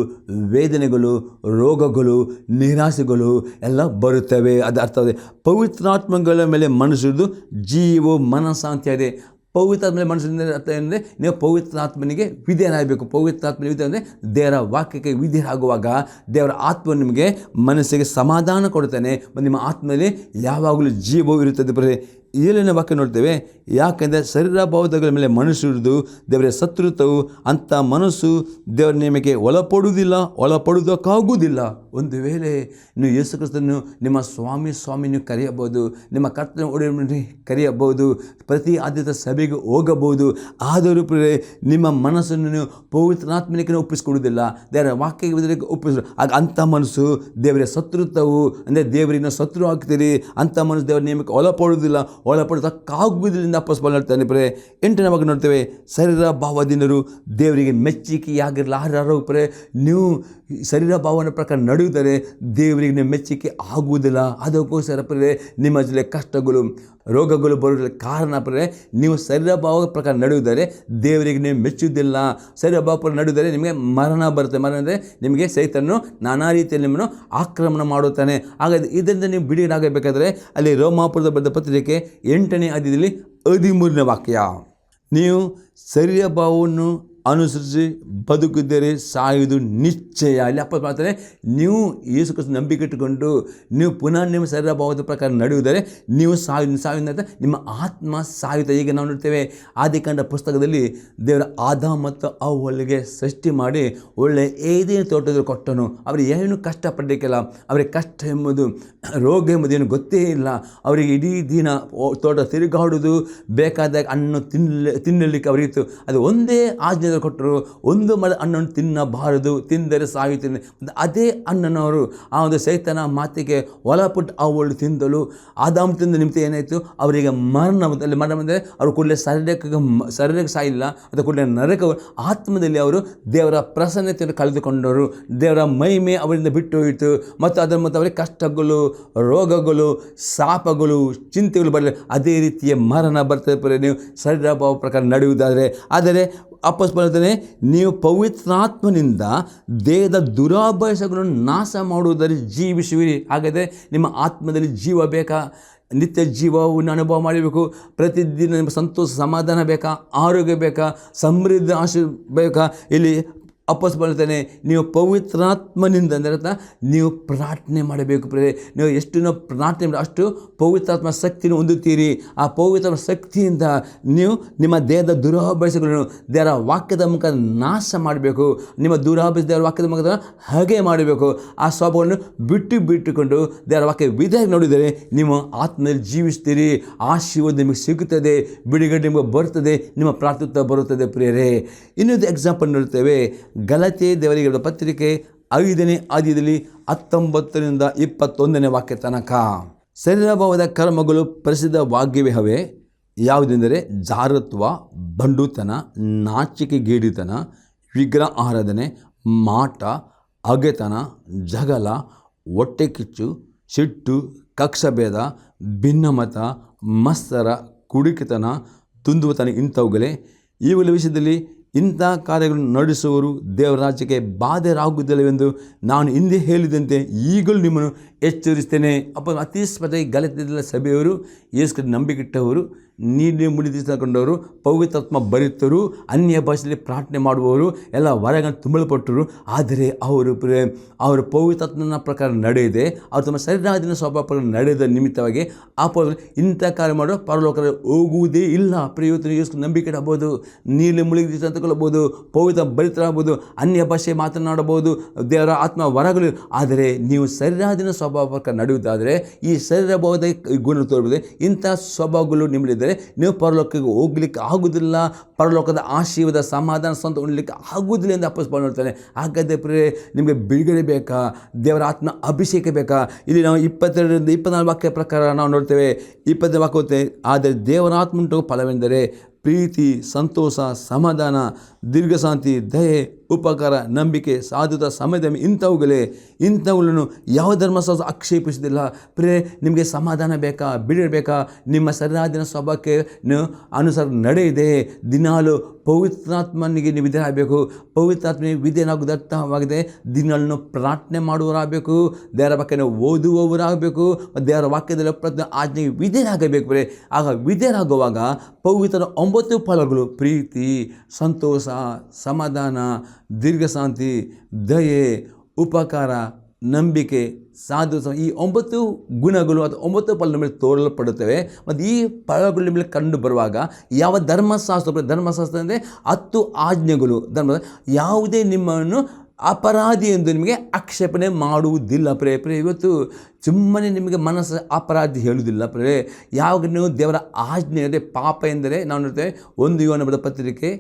ವೇದನೆಗಳು, ರೋಗಗಳು, ನಿರಾಸೆಗಳು ಎಲ್ಲ ಬರುತ್ತವೆ. ಅದು ಅರ್ಥವಾಗಿದೆ. ಪವಿತ್ರಾತ್ಮಗಳ ಮೇಲೆ ಮನಸ್ಸಿಡುವುದು ಜೀವ ಮನಃಶಾಂತಿಯಾಗಿದೆ. ಪವಿತ್ರಾತ್ಮ ಮೇಲೆ ಮನಸ್ಸಿನ ಅರ್ಥ ಏನಂದರೆ ನೀವು ಪವಿತ್ರಾತ್ಮನಿಗೆ ವಿಧೇಯರಾಗಬೇಕು. ಪವಿತ್ರಾತ್ಮನಿಗೆ ವಿಧೇಯ ಅಂದರೆ ದೇವರ ವಾಕ್ಯಕ್ಕೆ ವಿಧೇಯರಾಗುವಾಗ ದೇವರ ಆತ್ಮ ನಿಮಗೆ ಮನಸ್ಸಿಗೆ ಸಮಾಧಾನ ಕೊಡುತ್ತಾನೆ ಮತ್ತು ನಿಮ್ಮ ಆತ್ಮದಲ್ಲಿ ಯಾವಾಗಲೂ ಜೀವವು ಇರುತ್ತದೆ. ಬರೀ ಏಳನೇ ವಾಕ್ಯ ನೋಡ್ತೇವೆ, ಯಾಕೆಂದರೆ ಶರೀರ ಭಾವಗಳ ಮೇಲೆ ಮನಸ್ಸಿಡುವುದು ದೇವರ ಶತ್ರುತ್ವವು, ಅಂಥ ಮನಸ್ಸು ದೇವರ ನೇಮಕ್ಕೆ ಒಳಪಡುವುದಕ್ಕಾಗುವುದಿಲ್ಲ. ಒಂದು ವೇಳೆ ನೀವು ಯೇಸು ಕ್ರಿಸ್ತನನ್ನು ನಿಮ್ಮ ಸ್ವಾಮಿ ನೀವು ಕರೆಯಬಹುದು, ನಿಮ್ಮ ಕರ್ತನ ಒಡೆಯನನ್ನು ಕರೆಯಬಹುದು, ಪ್ರತಿ ಆದ್ಯತೆ ಸಭೆಗೆ ಹೋಗಬಹುದು. ಆದರೂ ನಿಮ್ಮ ಮನಸ್ಸನ್ನು ನೀವು ಪವಿತ್ರಾತ್ಮನಿಗೆ ಒಪ್ಪಿಸಿಕೊಡುವುದಿಲ್ಲ, ದೇವರ ವಾಕ್ಯಕ್ಕೆ ಒಪ್ಪಿಸ ಆಗ ಅಂಥ ಮನಸ್ಸು ದೇವರ ಶತ್ರುತ್ವವು, ಅಂದರೆ ದೇವರಿನ ಶತ್ರು ಆಗ್ತೀರಿ. ಅಂಥ ಮನಸ್ಸು ದೇವರ ನೇಮಕ್ಕೆ ಒಳಪಡುವುದಕ್ಕಾಗುವುದರಿಂದ ಅಪೊಸ್ತಲನು ಹೇಳ್ತಾನೆ. 8ನೇ ವಾಕ್ಯ ನೋಡ್ತೇವೆ, ಶರೀರ ಭಾವದಿಂದರು ದೇವರಿಗೆ ಮೆಚ್ಚುಗೆಯಾಗಿರಲಾರರು. ನೀವು ಶರೀರ ಭಾವನ ಪ್ರಕಾರ ನಡೆಯುತ್ತಾರೆ, ದೇವರಿಗೆ ನೀವು ಮೆಚ್ಚುಗೆ ಆಗುವುದಿಲ್ಲ. ಅದಕ್ಕೋಸ್ಕರ ನಿಮ್ಮ ಜೊತೆ ಕಷ್ಟಗಳು, ರೋಗಗಳು ಬರುವುದಕ್ಕೆ ಕಾರಣ ನೀವು ಶರೀರ ಭಾವ ಪ್ರಕಾರ ನಡೆಯುತ್ತಾರೆ, ದೇವರಿಗೆ ನೀವು ಮೆಚ್ಚುವುದಿಲ್ಲ. ಶರೀರ ಭಾವ ನಡೆಯುತ್ತಾರೆ, ನಿಮಗೆ ಮರಣ ಬರುತ್ತೆ. ಮರಣ ಅಂದರೆ ನಿಮಗೆ ಸೈತನು ನಾನಾ ರೀತಿಯಲ್ಲಿ ನಿಮ್ಮನ್ನು ಆಕ್ರಮಣ ಮಾಡುತ್ತಾನೆ. ಹಾಗಾದರೆ ಇದರಿಂದ ನೀವು ಬಿಡುಗಡೆಯಾಗಬೇಕಾದ್ರೆ ಅಲ್ಲಿ ರೋಮಾಪುರದ ಬರೆದ ಪತ್ರಿಕೆ 8ನೇ ಅಧ್ಯಾಯದಲ್ಲಿ 13ನೇ ವಾಕ್ಯ, ನೀವು ಶರೀರ ಭಾವವನ್ನು ಅನುಸರಿಸಿ ಬದುಕಿದ್ದರೆ ಸಾಯುವುದು ನಿಶ್ಚಯ. ಇಲ್ಲಿ ಅಪ್ಪ ಮಾಡ್ತಾರೆ, ನೀವು ಯೇಸು ಕ್ರಿಸ್ತನ ನಂಬಿಕೆ ಇಟ್ಟುಕೊಂಡು ನೀವು ಪುನಃ ನಿಮ್ಮ ಶರೀರ ಭಾವದ ಪ್ರಕಾರ ನಡೆಯುವುದರೆ ನೀವು ಸಾಯುವುದಂತ ನಿಮ್ಮ ಆತ್ಮ ಸಾಯುತ್ತೆ. ಈಗ ನಾವು ನೋಡ್ತೇವೆ, ಆದಿಕಾಂಡ ಪುಸ್ತಕದಲ್ಲಿ ದೇವರ ಆದಾಮ ಮತ್ತು ಅವ್ವಳಿಗೆ ಸೃಷ್ಟಿ ಮಾಡಿ ಒಳ್ಳೆ ಏದೇನು ತೋಟದಲ್ಲಿ ಕೊಟ್ಟನು. ಅವರು ಏನು ಕಷ್ಟಪಡಲಿಕ್ಕಿಲ್ಲ. ಅವರಿಗೆ ಕಷ್ಟ ಎಂಬುದು, ರೋಗ ಎಂಬುದು ಏನು ಗೊತ್ತೇ ಇಲ್ಲ. ಅವರಿಗೆ ಇಡೀ ದಿನ ತೋಟ ತಿರುಗಾಡುವುದು, ಬೇಕಾದಾಗ ಹಣ್ಣು ತಿನ್ನಲಿಕ್ಕೆ ಅವರಿಗಿತ್ತು. ಅದು ಒಂದೇ ಆಜ್ಞೆ ಕೊಟ್ಟರು, ಒಂದು ಮರ ಹಣ್ಣನ್ನು ತಿನ್ನಬಾರದು, ತಿಂದರೆ ಸಾಯುತ್ತೇನೆ. ಅದೇ ಹಣ್ಣನವರು ಆ ಒಂದು ಸೈತನ ಮಾತಿಗೆ ಒಳಪಟ್ಟು ಅವಳು ತಿಂದಳು. ಆದಾಮ ತಿಂದ ನಿಮಿತ್ತ ಏನಾಯಿತು, ಅವರಿಗೆ ಮರಣ ಬಂದರೆ ಅವರು ಕೂಡಲೇ ಶರೀರಕ್ಕೆ ಸಾಯಿಲ್ಲ, ಅಥವಾ ಕೂಡಲೇ ನರಕ ಆತ್ಮದಲ್ಲಿ ಅವರು ದೇವರ ಪ್ರಸನ್ನತೆಯನ್ನು ಕಳೆದುಕೊಂಡರು. ದೇವರ ಮಹಿಮೆ ಅವರಿಂದ ಬಿಟ್ಟು ಹೋಯಿತು. ಮತ್ತು ಅದರ ಮತ್ತು ಅವರಿಗೆ ಕಷ್ಟಗಳು, ರೋಗಗಳು, ಶಾಪಗಳು, ಚಿಂತೆಗಳು ಬರಲಿ. ಅದೇ ರೀತಿಯ ಮರಣ ಬರ್ತದೆ ನೀವು ಶರೀರ ಭಾವ ಪ್ರಕಾರ ನಡೆಯುವುದಾದರೆ. ಆದರೆ ಅಪೊಸ್ತಲನು ನೀವು ಪವಿತ್ರಾತ್ಮನಿಂದ ದೇಹದ ದುರಾಭ್ಯಾಸಗಳನ್ನು ನಾಶ ಮಾಡುವುದರಲ್ಲಿ ಜೀವಿಸುವಿರಿ. ಹಾಗಾದರೆ ನಿಮ್ಮ ಆತ್ಮದಲ್ಲಿ ಜೀವ ಬೇಕಾ? ನಿತ್ಯ ಜೀವವನ್ನು ಅನುಭವ ಮಾಡಬೇಕು. ಪ್ರತಿದಿನ ನಿಮಗೆ ಸಂತೋಷ ಸಮಾಧಾನ ಬೇಕಾ, ಆರೋಗ್ಯ ಬೇಕಾ, ಸಮೃದ್ಧಿ ಆಶೆ ಬೇಕಾ, ಇಲ್ಲಿ ಅಪ್ಪಸ್ ಹೇಳ್ತಾನೆ, ನೀವು ಪವಿತ್ರಾತ್ಮನಿಂದ ಅಂದರೆ ನೀವು ಪ್ರಾರ್ಥನೆ ಮಾಡಬೇಕು. ನೀವು ಎಷ್ಟು ನಾವು ಪ್ರಾರ್ಥನೆ ಮಾಡಿ ಅಷ್ಟು ಪವಿತ್ರಾತ್ಮ ಶಕ್ತಿಯನ್ನು ಹೊಂದುತ್ತೀರಿ. ಆ ಪವಿತ್ರ ಶಕ್ತಿಯಿಂದ ನೀವು ನಿಮ್ಮ ದೇಹದ ದುರಾಭ್ಯಾಸಗಳನ್ನು ದೇವರ ವಾಕ್ಯದ ಮುಖ ನಾಶ ಮಾಡಬೇಕು. ನಿಮ್ಮ ದುರಾಭ್ಯಾಸ ದೇವರ ವಾಕ್ಯದ ಮುಖದ ಹಾಗೆ ಮಾಡಬೇಕು. ಆ ಸ್ವಭಾವವನ್ನು ಬಿಟ್ಟುಕೊಂಡು ದೇವರ ವಾಕ್ಯ ವಿಧೇಯ ನೋಡಿದರೆ ನೀವು ಆತ್ಮದಲ್ಲಿ ಜೀವಿಸ್ತೀರಿ. ಆಶೀರ್ವಾದ ನಿಮಗೆ ಸಿಗುತ್ತದೆ, ಬಿಡುಗಡೆ ನಿಮಗೆ ಬರುತ್ತದೆ, ನಿಮ್ಮ ಪ್ರಾರ್ಥನೆ ಬರುತ್ತದೆ. ಪ್ರಿಯರೇ, ಇನ್ನೊಂದು ಎಕ್ಸಾಂಪಲ್ ನೋಡ್ತೇವೆ. ಗಲಾತ್ಯ ದೇವರಿಗೆ ಪತ್ರಿಕೆ 5ನೇ ಅಧ್ಯಾಯದಲ್ಲಿ 19-21 ವಾಕ್ಯ ತನಕ. ಶರೀರಭಾವದ ಕರ್ಮಗಳು ಪ್ರಸಿದ್ಧವಾಗಿವೆ. ಯಾವುದೆಂದರೆ ಜಾರತ್ವ, ಬಂಡುತನ, ನಾಚಿಕೆಗೇಡಿತನ, ವಿಗ್ರಹ ಆರಾಧನೆ, ಮಾಟ, ಹಗೆತನ, ಜಗಳ, ಹೊಟ್ಟೆ ಕಿಚ್ಚು, ಸಿಟ್ಟು, ಕಕ್ಷಭೇದ, ಭಿನ್ನಮತ, ಮತ್ಸರ, ಕುಡಿಕಿತನ, ದುಂದುತನ ಇಂಥವುಗಳೇ. ಇವುಗಳ ವಿಷಯದಲ್ಲಿ ಇಂಥ ಕಾರ್ಯಗಳನ್ನು ನಡೆಸುವವರು ದೇವರ ರಾಜ್ಯಕ್ಕೆ ಬಾಧ್ಯರಾಗುವುದಿಲ್ಲವೆಂದು ನಾನು ಹಿಂದೆ ಹೇಳಿದಂತೆ ಈಗಲೂ ನಿಮ್ಮನ್ನು ಎಚ್ಚರಿಸ್ತೇನೆ. ಅತಿ ಸ್ಪಷ್ಟವಾಗಿ ಗಲಾತ್ಯ ಸಭೆಯವರು, ಯೇಸು ನಂಬಿಕೆಟ್ಟವರು, ನೀರು ಮುಡಿದಿಕೊಂಡವರು, ಪವಿತ್ರಾತ್ಮ ಭರಿತರು, ಅನ್ಯ ಭಾಷೆಯಲ್ಲಿ ಪ್ರಾರ್ಥನೆ ಮಾಡುವವರು, ಎಲ್ಲ ಹೊರಗಡೆ ತುಂಬಲ್ಪಟ್ಟರು. ಆದರೆ ಅವರು ಪವಿತ್ರಾತ್ಮನ ಪ್ರಕಾರ ನಡೆಯದೆ, ಅವರು ತಮ್ಮ ಶರೀರಾಧೀನ ಸ್ವಭಾವ ಪ್ರಕಾರ ನಡೆದ ನಿಮಿತ್ತವಾಗಿ ಇಂಥ ಕಾರ್ಯ ಮಾಡೋ ಪರಲೋಕದಲ್ಲಿ ಹೋಗುವುದೇ ಇಲ್ಲ. ಇವತ್ತು ಯೇಸು ನಂಬಿಕೆ ಇಡಬಹುದು, ನೀರು ಮುಳುಗಿ ಅಂತಕೊಳ್ಳಬಹುದು, ಪವಿತ್ರ ಭರಿತರಾಗಬಹುದು, ಅನ್ಯ ಭಾಷೆ ಮಾತನಾಡಬಹುದು, ದೇವರ ಆತ್ಮ ಹೊರಗಲು. ಆದರೆ ನೀವು ಶರೀರಾಧೀನ ಸ್ವಭಾವ ಪ್ರಕಾರ ನಡೆಯುವುದಾದರೆ, ಈ ಶರೀರ ಭಾವದ ಗುಣ ತೋರ್ಬೋದು, ಇಂಥ ಸ್ವಭಾವಗಳು ನಿಮ್ಮಲ್ಲಿದ್ದರೆ ನೀವು ಪರಲೋಕಕ್ಕೆ ಹೋಗ್ಲಿಕ್ಕೆ ಆಗುವುದಿಲ್ಲ. ಪರಲೋಕದ ಆಶೀರ್ವಾದ, ಸಮಾಧಾನ, ಸಂತ ಹೊಂದಲಿಕ್ಕೆ ಆಗುವುದಿಲ್ಲ ಎಂದು ಅಪ್ಪಸ್ತಲ ನೋಡ್ತಾನೆ. ಹಾಗಾದರೆ ಪ್ರಿಯರೇ, ನಿಮಗೆ ಬಿಡುಗಡೆ ಬೇಕಾ, ದೇವರ ಆತ್ಮ ಅಭಿಷೇಕ ಬೇಕಾ? ಇಲ್ಲಿ ನಾವು 22-24 ವಾಕ್ಯ ಪ್ರಕಾರ ನಾವು ನೋಡ್ತೇವೆ. 20 ವಾಕ್ಯ ಹೋಗ್ತೇವೆ. ಆದರೆ ದೇವರ ಆತ್ಮ ಉಂಟು ಫಲವೆಂದರೆ ಪ್ರೀತಿ, ಸಂತೋಷ, ಸಮಾಧಾನ, ದೀರ್ಘಶಾಂತಿ, ದಯೆ, ಉಪಕಾರ, ನಂಬಿಕೆ, ಸಾಧುತ, ಸಮಯದ ಇಂಥವುಗಳನ್ನು ಯಾವ ಧರ್ಮಶಾಸ್ತ್ರ ಆಕ್ಷೇಪಿಸುವುದಿಲ್ಲ. ಪ್ರಿಯರೇ, ನಿಮಗೆ ಸಮಾಧಾನ ಬೇಕಾ, ಬಿಡಬೇಕಾ? ನಿಮ್ಮ ಶರೀರಾಧೀನ ಸ್ವಭಾವಕ್ಕೆ ಅನುಸಾರ ನಡೆಯಿದೆ. ದಿನಾಲು ಪವಿತ್ರಾತ್ಮನಿಗೆ ನೀವು ವಿಧೇಯರಾಗಬೇಕು. ಪವಿತ್ರಾತ್ಮನಿಗೆ ವಿಧೇಯನಾಗುವುದು ಅರ್ಥವಾಗಿದೆ. ದಿನಾಲು ಪ್ರಾರ್ಥನೆ ಮಾಡುವವರಾಗಬೇಕು, ದೇವರ ವಾಕ್ಯನ ಓದುವವರಾಗಬೇಕು, ದೇವರ ವಾಕ್ಯದಲ್ಲಿ ಪ್ರತಿ ಆಜ್ಞೆಗೆ ವಿಧೇಯರಾಗಬೇಕು. ಆಗ ವಿಧೇಯರಾಗುವಾಗ ಪವಿತ್ರ 9 ಫಲಗಳು, ಪ್ರೀತಿ, ಸಂತೋಷ, ಸಮಾಧಾನ, ದೀರ್ಘಶಾಂತಿ, ದಯೆ, ಉಪಕಾರ, ನಂಬಿಕೆ, ಸಾಧು, ಈ 9 ಗುಣಗಳು ಅಥವಾ 9 ಫಲ ಮೇಲೆ ತೋರಲ್ಪಡುತ್ತವೆ. ಮತ್ತು ಈ ಫಲಗಳು ನಿಮಗೆ ಕಂಡು ಬರುವಾಗ ಯಾವ ಧರ್ಮಶಾಸ್ತ್ರ ಅಂದರೆ 10 ಆಜ್ಞೆಗಳು. ಯಾವುದೇ ನಿಮ್ಮನ್ನು ಅಪರಾಧಿ ಎಂದು ನಿಮಗೆ ಆಕ್ಷೇಪಣೆ ಮಾಡುವುದಿಲ್ಲ. ಇವತ್ತು ಸುಮ್ಮನೆ ನಿಮಗೆ ಮನಸ್ಸು ಅಪರಾಧಿ ಹೇಳುವುದಿಲ್ಲ. ಯಾವಾಗ ನೀವು ದೇವರ ಆಜ್ಞೆ ಅಂದರೆ ಪಾಪ ಎಂದರೆ ನಾವು ನೋಡ್ತೇವೆ 1 ಯೋಹನ ಬರೆದ ಪತ್ರಿಕೆ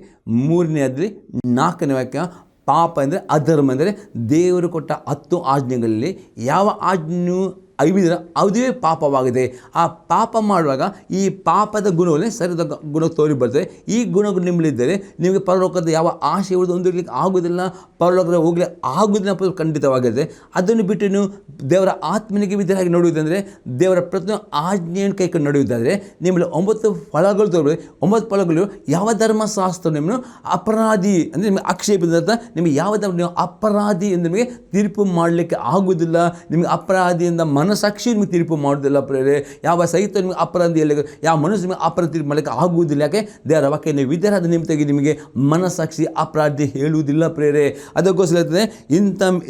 3ನೇ ಅಧ್ಯಾಯ 4ನೇ ವಾಕ್ಯ. ಪಾಪ ಅಂದರೆ ಅಧರ್ಮ ಅಂದರೆ ದೇವರು ಕೊಟ್ಟ 10 ಆಜ್ಞೆಗಳಲ್ಲಿ ಯಾವ ಆಜ್ಞೆಯೂ ಐವಿದ್ರೆ ಅದುವೇ ಪಾಪವಾಗಿದೆ. ಆ ಪಾಪ ಮಾಡುವಾಗ ಈ ಪಾಪದ ಗುಣಗಳೇ ಸರಿದ ಗುಣ ತೋರಿ ಬರ್ತದೆ. ಈ ಗುಣಗಳು ನಿಮ್ಮಲ್ಲಿದ್ದರೆ ನಿಮಗೆ ಪರಲೋಕದ ಯಾವ ಆಶೀರ್ವಾದ ಹೊಂದಲಿಕ್ಕೆ ಆಗುವುದಿಲ್ಲ, ಪರಲೋಕದ ಹೋಗಲಿ ಆಗುವುದಿಲ್ಲ ಖಂಡಿತವಾಗಿದೆ. ಅದನ್ನು ಬಿಟ್ಟು ನೀವು ದೇವರ ಆತ್ಮನಿಗೆ ವಿಧೇಯರಾಗಿ ನೋಡುವುದಂದರೆ, ದೇವರ ಪ್ರತಿಯೊಂದು ಆಜ್ಞೆಯನ್ನು ಕೈಕೊಂಡು ನಡೆಯುವುದಾದರೆ ನಿಮ್ಮಲ್ಲಿ 9 ಫಲಗಳು ತೋರ್ಬೋದು. 9 ಫಲಗಳು ಯಾವ ಧರ್ಮಶಾಸ್ತ್ರ ನಿಮ್ಮನ್ನು ಅಪರಾಧಿ ಅಂದರೆ ನಿಮಗೆ ಆಕ್ಷೇಪಿಸಿದ ನಿಮಗೆ ಯಾವ ನೀವು ಅಪರಾಧಿ ಎಂದು ನಿಮಗೆ ತೀರ್ಪು ಮಾಡಲಿಕ್ಕೆ ಆಗುವುದಿಲ್ಲ. ನಿಮಗೆ ಅಪರಾಧಿಯಿಂದ ಮನಸ್ಸಾಕ್ಷಿ ನಿಮಗೆ ತೀರ್ಪು ಮಾಡೋದಿಲ್ಲ. ಪ್ರೇರೆ, ಯಾವ ಸಹಿತ ನಿಮಗೆ ಅಪರಾಧಿಯಲ್ಲಿ ಯಾವ ಮನಸ್ಸು ನಿಮಗೆ ಅಪರಾಧ ತೀರ್ಪು ಮಾಡಲಿಕ್ಕೆ ಆಗುವುದಿಲ್ಲ. ಯಾಕೆ? ದೇವರ ವಾಕ್ಯ ನೀವು ವಿಧೇಯರಾದ ನಿಮಿತ್ತವಾಗಿ ನಿಮಗೆ ಮನಸ್ಸಾಕ್ಷಿ ಅಪರಾಧಿ ಹೇಳುವುದಿಲ್ಲ. ಪ್ರೇರೆ, ಅದಕ್ಕೋಸ್ಕರ ಹೇಳ್ತದೆ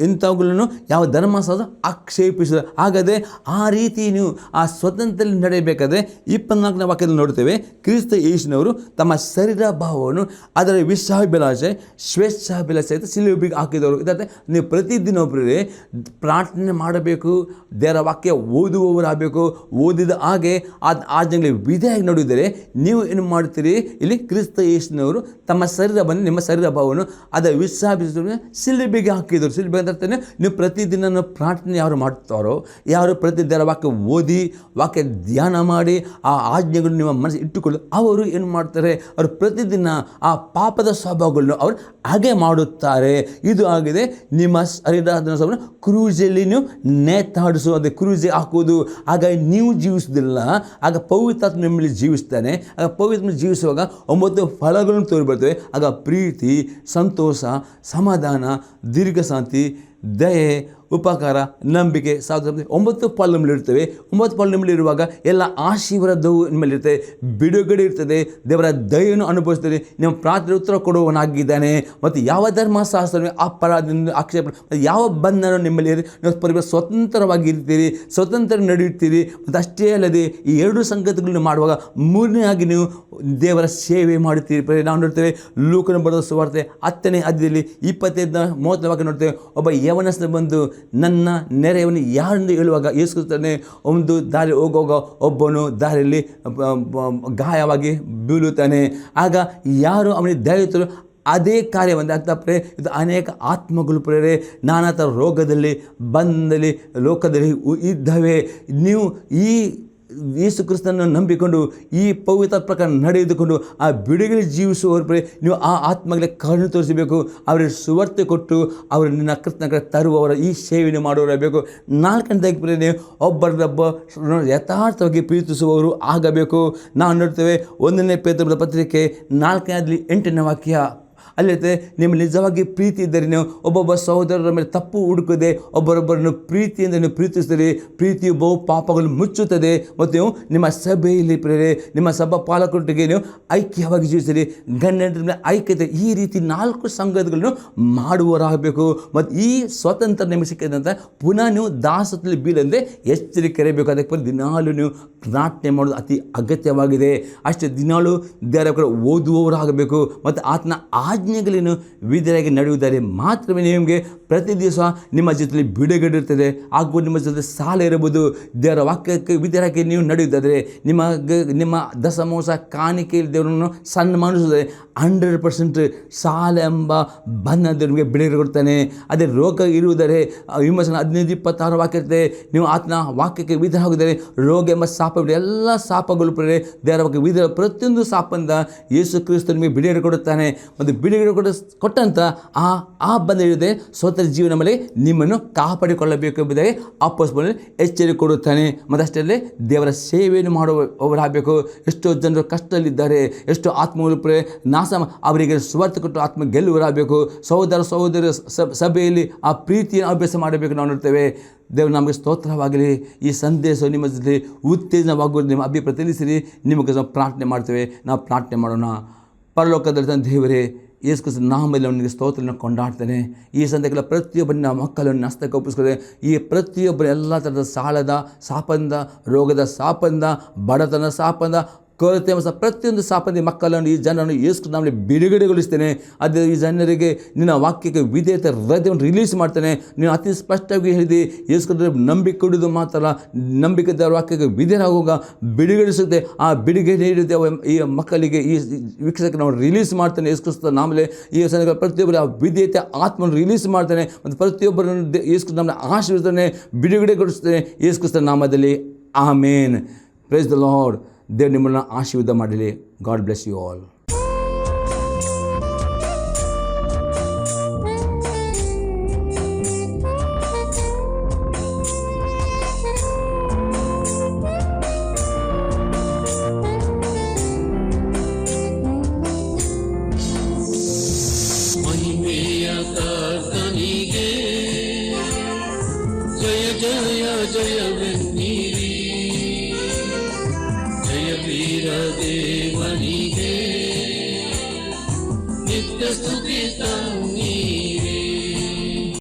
ಇಂಥವುಗಳನ್ನು ಯಾವ ಧರ್ಮಶಾಸ್ತ್ರ ಆಕ್ಷೇಪಿಸಿದ. ಹಾಗಾದರೆ ಆ ರೀತಿ ನೀವು ಆ ಸ್ವತಂತ್ರದಲ್ಲಿ ನಡೆಯಬೇಕಾದ್ರೆ 24ನೇ ವಾಕ್ಯದಲ್ಲಿ ನೋಡ್ತೇವೆ, ಕ್ರಿಸ್ತ ಯೇಸುವಿನವರು ತಮ್ಮ ಶರೀರ ಭಾವವನ್ನು ಅದರ ವಿಶ್ವಾಭಿಲಾಷೆ ಸ್ವೇಚ್ಛಾಭಿಲಾಷೆ ಸಿಲುಬೆಗೆ ಹಾಕಿದವರು. ಇದಕ್ಕೆ ನೀವು ಪ್ರತಿದಿನ ಒಬ್ಬರೇ ಪ್ರಾರ್ಥನೆ ಮಾಡಬೇಕು, ದೇವರ ವಾಕ್ಯ ಓದುವವರಾಗಬೇಕು. ಓದಿದ ಹಾಗೆ ಆಜ್ಞೆಗಳಿಗೆ ವಿಧೇಯರಾಗಿ ನಡೆಯುವುದರೆ ನೀವು ಏನು ಮಾಡ್ತೀರಿ? ಇಲ್ಲಿ ಕ್ರಿಸ್ತ ಯೇಸುವಿನವರು ತಮ್ಮ ಶರೀರವನ್ನು ನಿಮ್ಮ ಶರೀರ ಭಾವವನ್ನು ಅದರ ವಿಶ್ವಾಸ ಸಿಲುಬೆಗೆ ಹಾಕಿದರು. ಸಿಲುಬೆ ಅಂತ ನೀವು ಪ್ರತಿದಿನ ಪ್ರಾರ್ಥನೆ ಯಾರು ಮಾಡ್ತಾರೋ, ಯಾರು ಪ್ರತಿ ದೇವರ ವಾಕ್ಯ ಓದಿ ವಾಕ್ಯ ಧ್ಯಾನ ಮಾಡಿ ಆ ಆಜ್ಞೆಗಳು ನಿಮ್ಮ ಮನಸ್ಸು ಇಟ್ಟುಕೊಳ್ಳಿ, ಅವರು ಏನು ಮಾಡ್ತಾರೆ? ಅವರು ಪ್ರತಿದಿನ ಆ ಪಾಪದ ಸ್ವಭಾವಗಳನ್ನು ಅವರು ಹಾಗೆ ಮಾಡುತ್ತಾರೆ. ಇದು ಆಗಿದೆ ನಿಮ್ಮ ಶರೀರಾಧನ ಸ್ವಭಾವ ಕ್ರೂಜಲ್ಲಿ ನೀವು ನೇತಾಡಿಸುವುದು, ಕ್ರೂಜೆ ಹಾಕುವುದು. ಆಗ ನೀವು ಜೀವಿಸುವುದಿಲ್ಲ, ಆಗ ಪವಿತ್ರಾತ್ಮ ನಿಮ್ಮಲ್ಲಿ ಜೀವಿಸ್ತಾನೆ. ಆಗ ಪವಿತ್ರ ಜೀವಿಸುವಾಗ 9 ಫಲಗಳನ್ನು ತೋರಿಬರ್ತವೆ. ಆಗ ಪ್ರೀತಿ, ಸಂತೋಷ, ಸಮಾಧಾನ, ದೀರ್ಘಶಾಂತಿ, ದಯೆ, ಉಪಕಾರ, ನಂಬಿಕೆ, 9 ಪಾಲು ನಿಮ್ಮಲ್ಲಿರ್ತವೆ. 9 ಪಾಲು ನಿಮ್ಮಲ್ಲಿರುವಾಗ ಎಲ್ಲ ಆಶೀರ್ವಾದವು ನಿಮ್ಮಲ್ಲಿರ್ತದೆ, ಬಿಡುಗಡೆ ಇರ್ತದೆ, ದೇವರ ದಯೆಯನ್ನು ಅನುಭವಿಸ್ತದೆ. ನಿಮ್ಮ ಪ್ರಾರ್ಥನೆ ಉತ್ತರ ಕೊಡುವವನಾಗಿದ್ದಾನೆ. ಮತ್ತು ಯಾವ ಧರ್ಮಶಾಸ್ತ್ರ ಅಪರಾಧದಿಂದ ಆಕ್ಷೇಪ ಯಾವ ಬಂಧನ ನಿಮ್ಮಲ್ಲಿ ನೀವು ಸ್ವತಂತ್ರವಾಗಿ ಇರ್ತೀರಿ, ಸ್ವತಂತ್ರ ನಡೆಯುತ್ತೀರಿ. ಮತ್ತು ಅಷ್ಟೇ ಅಲ್ಲದೆ ಈ 2 ಸಂಗತಿಗಳನ್ನು ಮಾಡುವಾಗ ಮೂರನೇಯಾಗಿ ನೀವು ದೇವರ ಸೇವೆ ಮಾಡುತ್ತೀರಿ. ನಾವು ನೋಡ್ತೇವೆ ಲೂಕನ ಬರೆದ ಸುವಾರ್ತೆ 10ನೇ ಅಧ್ಯಾಯದಲ್ಲಿ 25-30 ನೋಡ್ತೇವೆ. ಒಬ್ಬ ಯವನಸ್ಥ ಬಂದು ನನ್ನ ನೆರೆಯವನು ಯಾರೆಂದು ಹೇಳುವಾಗ ಯೇಸು ಕ್ರಿಸ್ತನೇ ಒಂದು ದಾರಿ ಹೋಗುವಾಗ ಒಬ್ಬನು ದಾರಿಯಲ್ಲಿ ಗಾಯವಾಗಿ ಬೀಳುತ್ತಾನೆ. ಆಗ ಯಾರು ಅವನಿಗೆ ದಯವಿಟ್ಟು ಅದೇ ಕಾರ್ಯವಂತೆ ಅಂತ ಇದು ಅನೇಕ ಆತ್ಮಗಳು ಪ್ರೇರೆ ನಾನಾ ಥರ ರೋಗದಲ್ಲಿ ಬಂದಲ್ಲಿ ಲೋಕದಲ್ಲಿ ಇದ್ದಾವೆ. ನೀವು ಈ ಯೇಸು ಕ್ರಿಸ್ತನನ್ನು ನಂಬಿಕೊಂಡು ಈ ಪವಿತ್ರ ಪ್ರಕಾರ ನಡೆದುಕೊಂಡು ಆ ಬಿಡುಗಡೆ ಜೀವಿಸುವವರ ಪ್ರೇರೆ ನೀವು ಆ ಆತ್ಮಗಳಿಗೆ ಕರುಣೆ ತೋರಿಸಬೇಕು. ಅವರಿಗೆ ಸುವಾರ್ತೆ ಕೊಟ್ಟು ಅವರು ನಿನ್ನ ಕೃತಜ್ಞ ತರುವವರ ಈ ಸೇವೆಯನ್ನು ಮಾಡುವವರಾಗಬೇಕು. 4ನೇದಾಗಿ ಪ್ರೇರಣೆ ಒಬ್ಬರನ್ನೊಬ್ಬ ಯಥಾರ್ಥವಾಗಿ ಪ್ರೀತಿಸುವವರು ಆಗಬೇಕು. ನಾವು ನೋಡ್ತೇವೆ 1ನೇ ಪೇತ್ರನ ಪತ್ರಿಕೆ 4ನೇ 8ನೇ ವಾಕ್ಯ ಅಲ್ಲಿರುತ್ತೆ, ನಿಮ್ಮ ನಿಜವಾಗಿ ಪ್ರೀತಿ ಇದ್ದರೆ ನೀವು ಒಬ್ಬೊಬ್ಬ ಸಹೋದರರ ಮೇಲೆ ತಪ್ಪು ಹುಡುಕದೆ ಒಬ್ಬರೊಬ್ಬರನ್ನು ಪ್ರೀತಿಯಿಂದ ನೀವು ಪ್ರೀತಿಸ್ತೀರಿ. ಪ್ರೀತಿಯು ಬಹು ಪಾಪಗಳನ್ನು ಮುಚ್ಚುತ್ತದೆ. ಮತ್ತು ನೀವು ನಿಮ್ಮ ಸಭೆಯಲ್ಲಿ ಪ್ರೇರೆ ನಿಮ್ಮ ಸಭಾ ಪಾಲಕರೊಟ್ಟಿಗೆ ನೀವು ಐಕ್ಯವಾಗಿ ಜೀವಿಸಿರಿ. ಗಂಡ ಐಕ್ಯತೆ ಈ ರೀತಿ 4 ಸಂಗತಿಗಳನ್ನು ಮಾಡುವವರಾಗಬೇಕು. ಮತ್ತು ಈ ಸ್ವಾತಂತ್ರ್ಯ ನಿಮಗೆ ಸಿಕ್ಕಿದಂಥ ಪುನಃ ನೀವು ದಾಸತ್ವದಲ್ಲಿ ಬೀಳಂದೆ ಎಚ್ಚರಿಕೆ ಇರಬೇಕು. ಅದಕ್ಕೆ ದಿನಾಲು ನೀವು ಪ್ರಾರ್ಥನೆ ಮಾಡೋದು ಅತಿ ಅಗತ್ಯವಾಗಿದೆ. ಅಷ್ಟೇ ದಿನಾಲು ದೇವರ ಓದುವವರಾಗಬೇಕು. ಮತ್ತು ಆತನ ಆಜ್ಞೆಗಳನ್ನು ವಿಧಿಯಾಗಿ ನಡೆಯುವುದಾದರೆ ಮಾತ್ರವೇ ನಿಮಗೆ ಪ್ರತಿ ದಿವಸ ನಿಮ್ಮ ಜೊತೆಯಲ್ಲಿ ಬಿಡುಗಡೆ ಇರ್ತದೆ. ಹಾಗೂ ನಿಮ್ಮ ಜೊತೆ ಸಾಲ ಇರಬಹುದು. ದೇವರ ವಾಕ್ಯಕ್ಕೆ ವಿಧಿಯಾಗಿ ನೀವು ನಡೆಯುವುದಾದರೆ ನಿಮ್ಮ ದಶಮಾಂಶ ಕಾಣಿಕೆಯಲ್ಲಿ ದೇವರನ್ನು ಸನ್ಮಾನಿಸುತ್ತದೆ. 100% ಸಾಲ ಎಂಬ ಬಂಧನದಿಂದ ನಿಮಗೆ ಬಿಡುಗಡೆ ಕೊಡ್ತಾನೆ. ಅದೇ ರೋಗ ಇರುವುದರೆ ವಿಮರ್ಶನ 15-26 ವಾಕ್ಯ ಇರ್ತದೆ. ನೀವು ಆತನ ವಾಕ್ಯಕ್ಕೆ ವಿಧರಾಗಿದ್ದಾರೆ ರೋಗ ಎಂಬ ಶಾಪ ಎಲ್ಲ ಶಾಪಗಳು ಪ್ರೇರೆ ದೇವರ ವಾಕ್ಯ ವಿಧ ಪ್ರತಿಯೊಂದು ಶಾಪದಿಂದ ಯೇಸು ಕ್ರಿಸ್ತ ನಿಮಗೆ ಬಿಡುಗಡೆ ಕೊಡುತ್ತಾನೆ. ಮತ್ತು ಬಿಡುಗಡೆ ಕೊಟ್ಟಂಥ ಆ ಬಂದ ಇರದೆ ಸ್ವತಃ ಜೀವನ ಮೇಲೆ ನಿಮ್ಮನ್ನು ಕಾಪಾಡಿಕೊಳ್ಳಬೇಕು ಎಂಬುದಾಗಿ ಅಪೊಸ್ತಲನು ಎಚ್ಚರಿಕೆ ಕೊಡುತ್ತಾನೆ. ಮತ್ತು ಅಷ್ಟೇ ದೇವರ ಸೇವೆಯನ್ನು ಮಾಡುವವರಾಗಬೇಕು. ಎಷ್ಟೋ ಜನರು ಕಷ್ಟದಲ್ಲಿದ್ದಾರೆ, ಎಷ್ಟೋ ಆತ್ಮಗಳು ನಾಶ ಅವರಿಗೆ ಸುವಾರ್ತೆ ಕೊಟ್ಟು ಆತ್ಮ ಗೆಲ್ಲುವರಾಗಬೇಕು. ಸಹೋದರ ಸಭೆಯಲ್ಲಿ ಆ ಪ್ರೀತಿಯನ್ನು ಅಭ್ಯಾಸ ಮಾಡಬೇಕು. ನಾವು ನೋಡ್ತೇವೆ. ದೇವರು ನಮಗೆ ಸ್ತೋತ್ರವಾಗಲಿ. ಈ ಸಂದೇಶ ನಿಮ್ಮ ಜೊತೆ ಉತ್ತೇಜನವಾಗುವುದು ನಿಮ್ಮ ಅಭಿಪ್ರಾಯ ತಿಳಿಸಿರಿ. ನಿಮಗೆ ನಾವು ಪ್ರಾರ್ಥನೆ ಮಾಡ್ತೇವೆ. ನಾವು ಪ್ರಾರ್ಥನೆ ಮಾಡೋಣ. ಪರಲೋಕದಲ್ಲಿ ದೇವರೇ, ಯೇಸು ಕ್ರಿಸ್ತನ ನಾಮದಲ್ಲಿ ಅವನಿಗೆ ಸ್ತೋತ್ರವನ್ನು ಕೊಂಡಾಡ್ತಾನೆ. ಈ ಸಂದರ್ಭದಲ್ಲಿ ಪ್ರತಿಯೊಬ್ಬನ ಮಕ್ಕಳನ್ನು ಹಸ್ತಕ್ಕೆ ಒಪ್ಪಿಸ್ಕೊಳ್ತಾರೆ. ಈ ಪ್ರತಿಯೊಬ್ಬರು ಎಲ್ಲ ಥರದ ಸಾಲದ ಶಾಪದಿಂದ, ರೋಗದ ಶಾಪದಿಂದ, ಬಡತನ ಶಾಪದಿಂದ, ಕೊರತೆ ಪ್ರತಿಯೊಂದು ಶಾಪದಿಂದ ಮಕ್ಕಳನ್ನು ಈ ಜನರನ್ನು ಯೇಸು ನಾಮದಲ್ಲಿ ಬಿಡುಗಡೆಗೊಳಿಸ್ತೇನೆ. ಅದೇ ಈ ಜನರಿಗೆ ನಿನ್ನ ವಾಕ್ಯಕ್ಕೆ ವಿಧೇಯತೆ ಹೃದಯವನ್ನು ರಿಲೀಸ್ ಮಾಡ್ತಾನೆ. ನೀವು ಅತಿ ಸ್ಪಷ್ಟವಾಗಿ ಹೇಳಿದೆ ಯೇಸು ನಂಬಿಕೆ ಕೊಡೋದು ಮಾತ್ರ ನಂಬಿಕೆ ದೇವರ ವಾಕ್ಯಕ್ಕೆ ವಿಧೇಯರಾಗುವಾಗ ಬಿಡುಗಡಿಸುತ್ತೆ. ಆ ಬಿಡುಗಡೆ ನೀಡಿದೆ ಈ ಮಕ್ಕಳಿಗೆ, ಈ ವೀಕ್ಷಕ ನಾವು ರಿಲೀಸ್ ಮಾಡ್ತಾನೆ. ಯೇಸು ಕ್ರಿಸ್ತನ ನಾಮದಲ್ಲಿ ಈ ಸಂದರ್ಭ ಪ್ರತಿಯೊಬ್ಬರು ಆ ವಿಧೇಯತೆ ಆತ್ಮವನ್ನು ರಿಲೀಸ್ ಮಾಡ್ತಾನೆ. ಮತ್ತು ಪ್ರತಿಯೊಬ್ಬರನ್ನು ಯೇಸು ಕ್ರಿಸ್ತನ ನಾಮದಲ್ಲಿ ಆಶೀರ್ವದಿಸ್ತಾನೆ, ಬಿಡುಗಡೆಗೊಳಿಸ್ತಾನೆ. ಯೇಸು ಕ್ರಿಸ್ತನ ನಾಮದಲ್ಲಿ ಆಮೇನ್. Praise the lord. ದೇವರು ನಿಮ್ಮನ್ನು ಆಶೀರ್ವಾದ ಮಾಡಲಿ. God bless you all. ಜಯ ಜಯ ಜಯವೆನ್ನಿರಿ, ಜಯ ವೀರ ದೇವನಿಗೆ ನಿತ್ಯ ಸ್ತುತಿ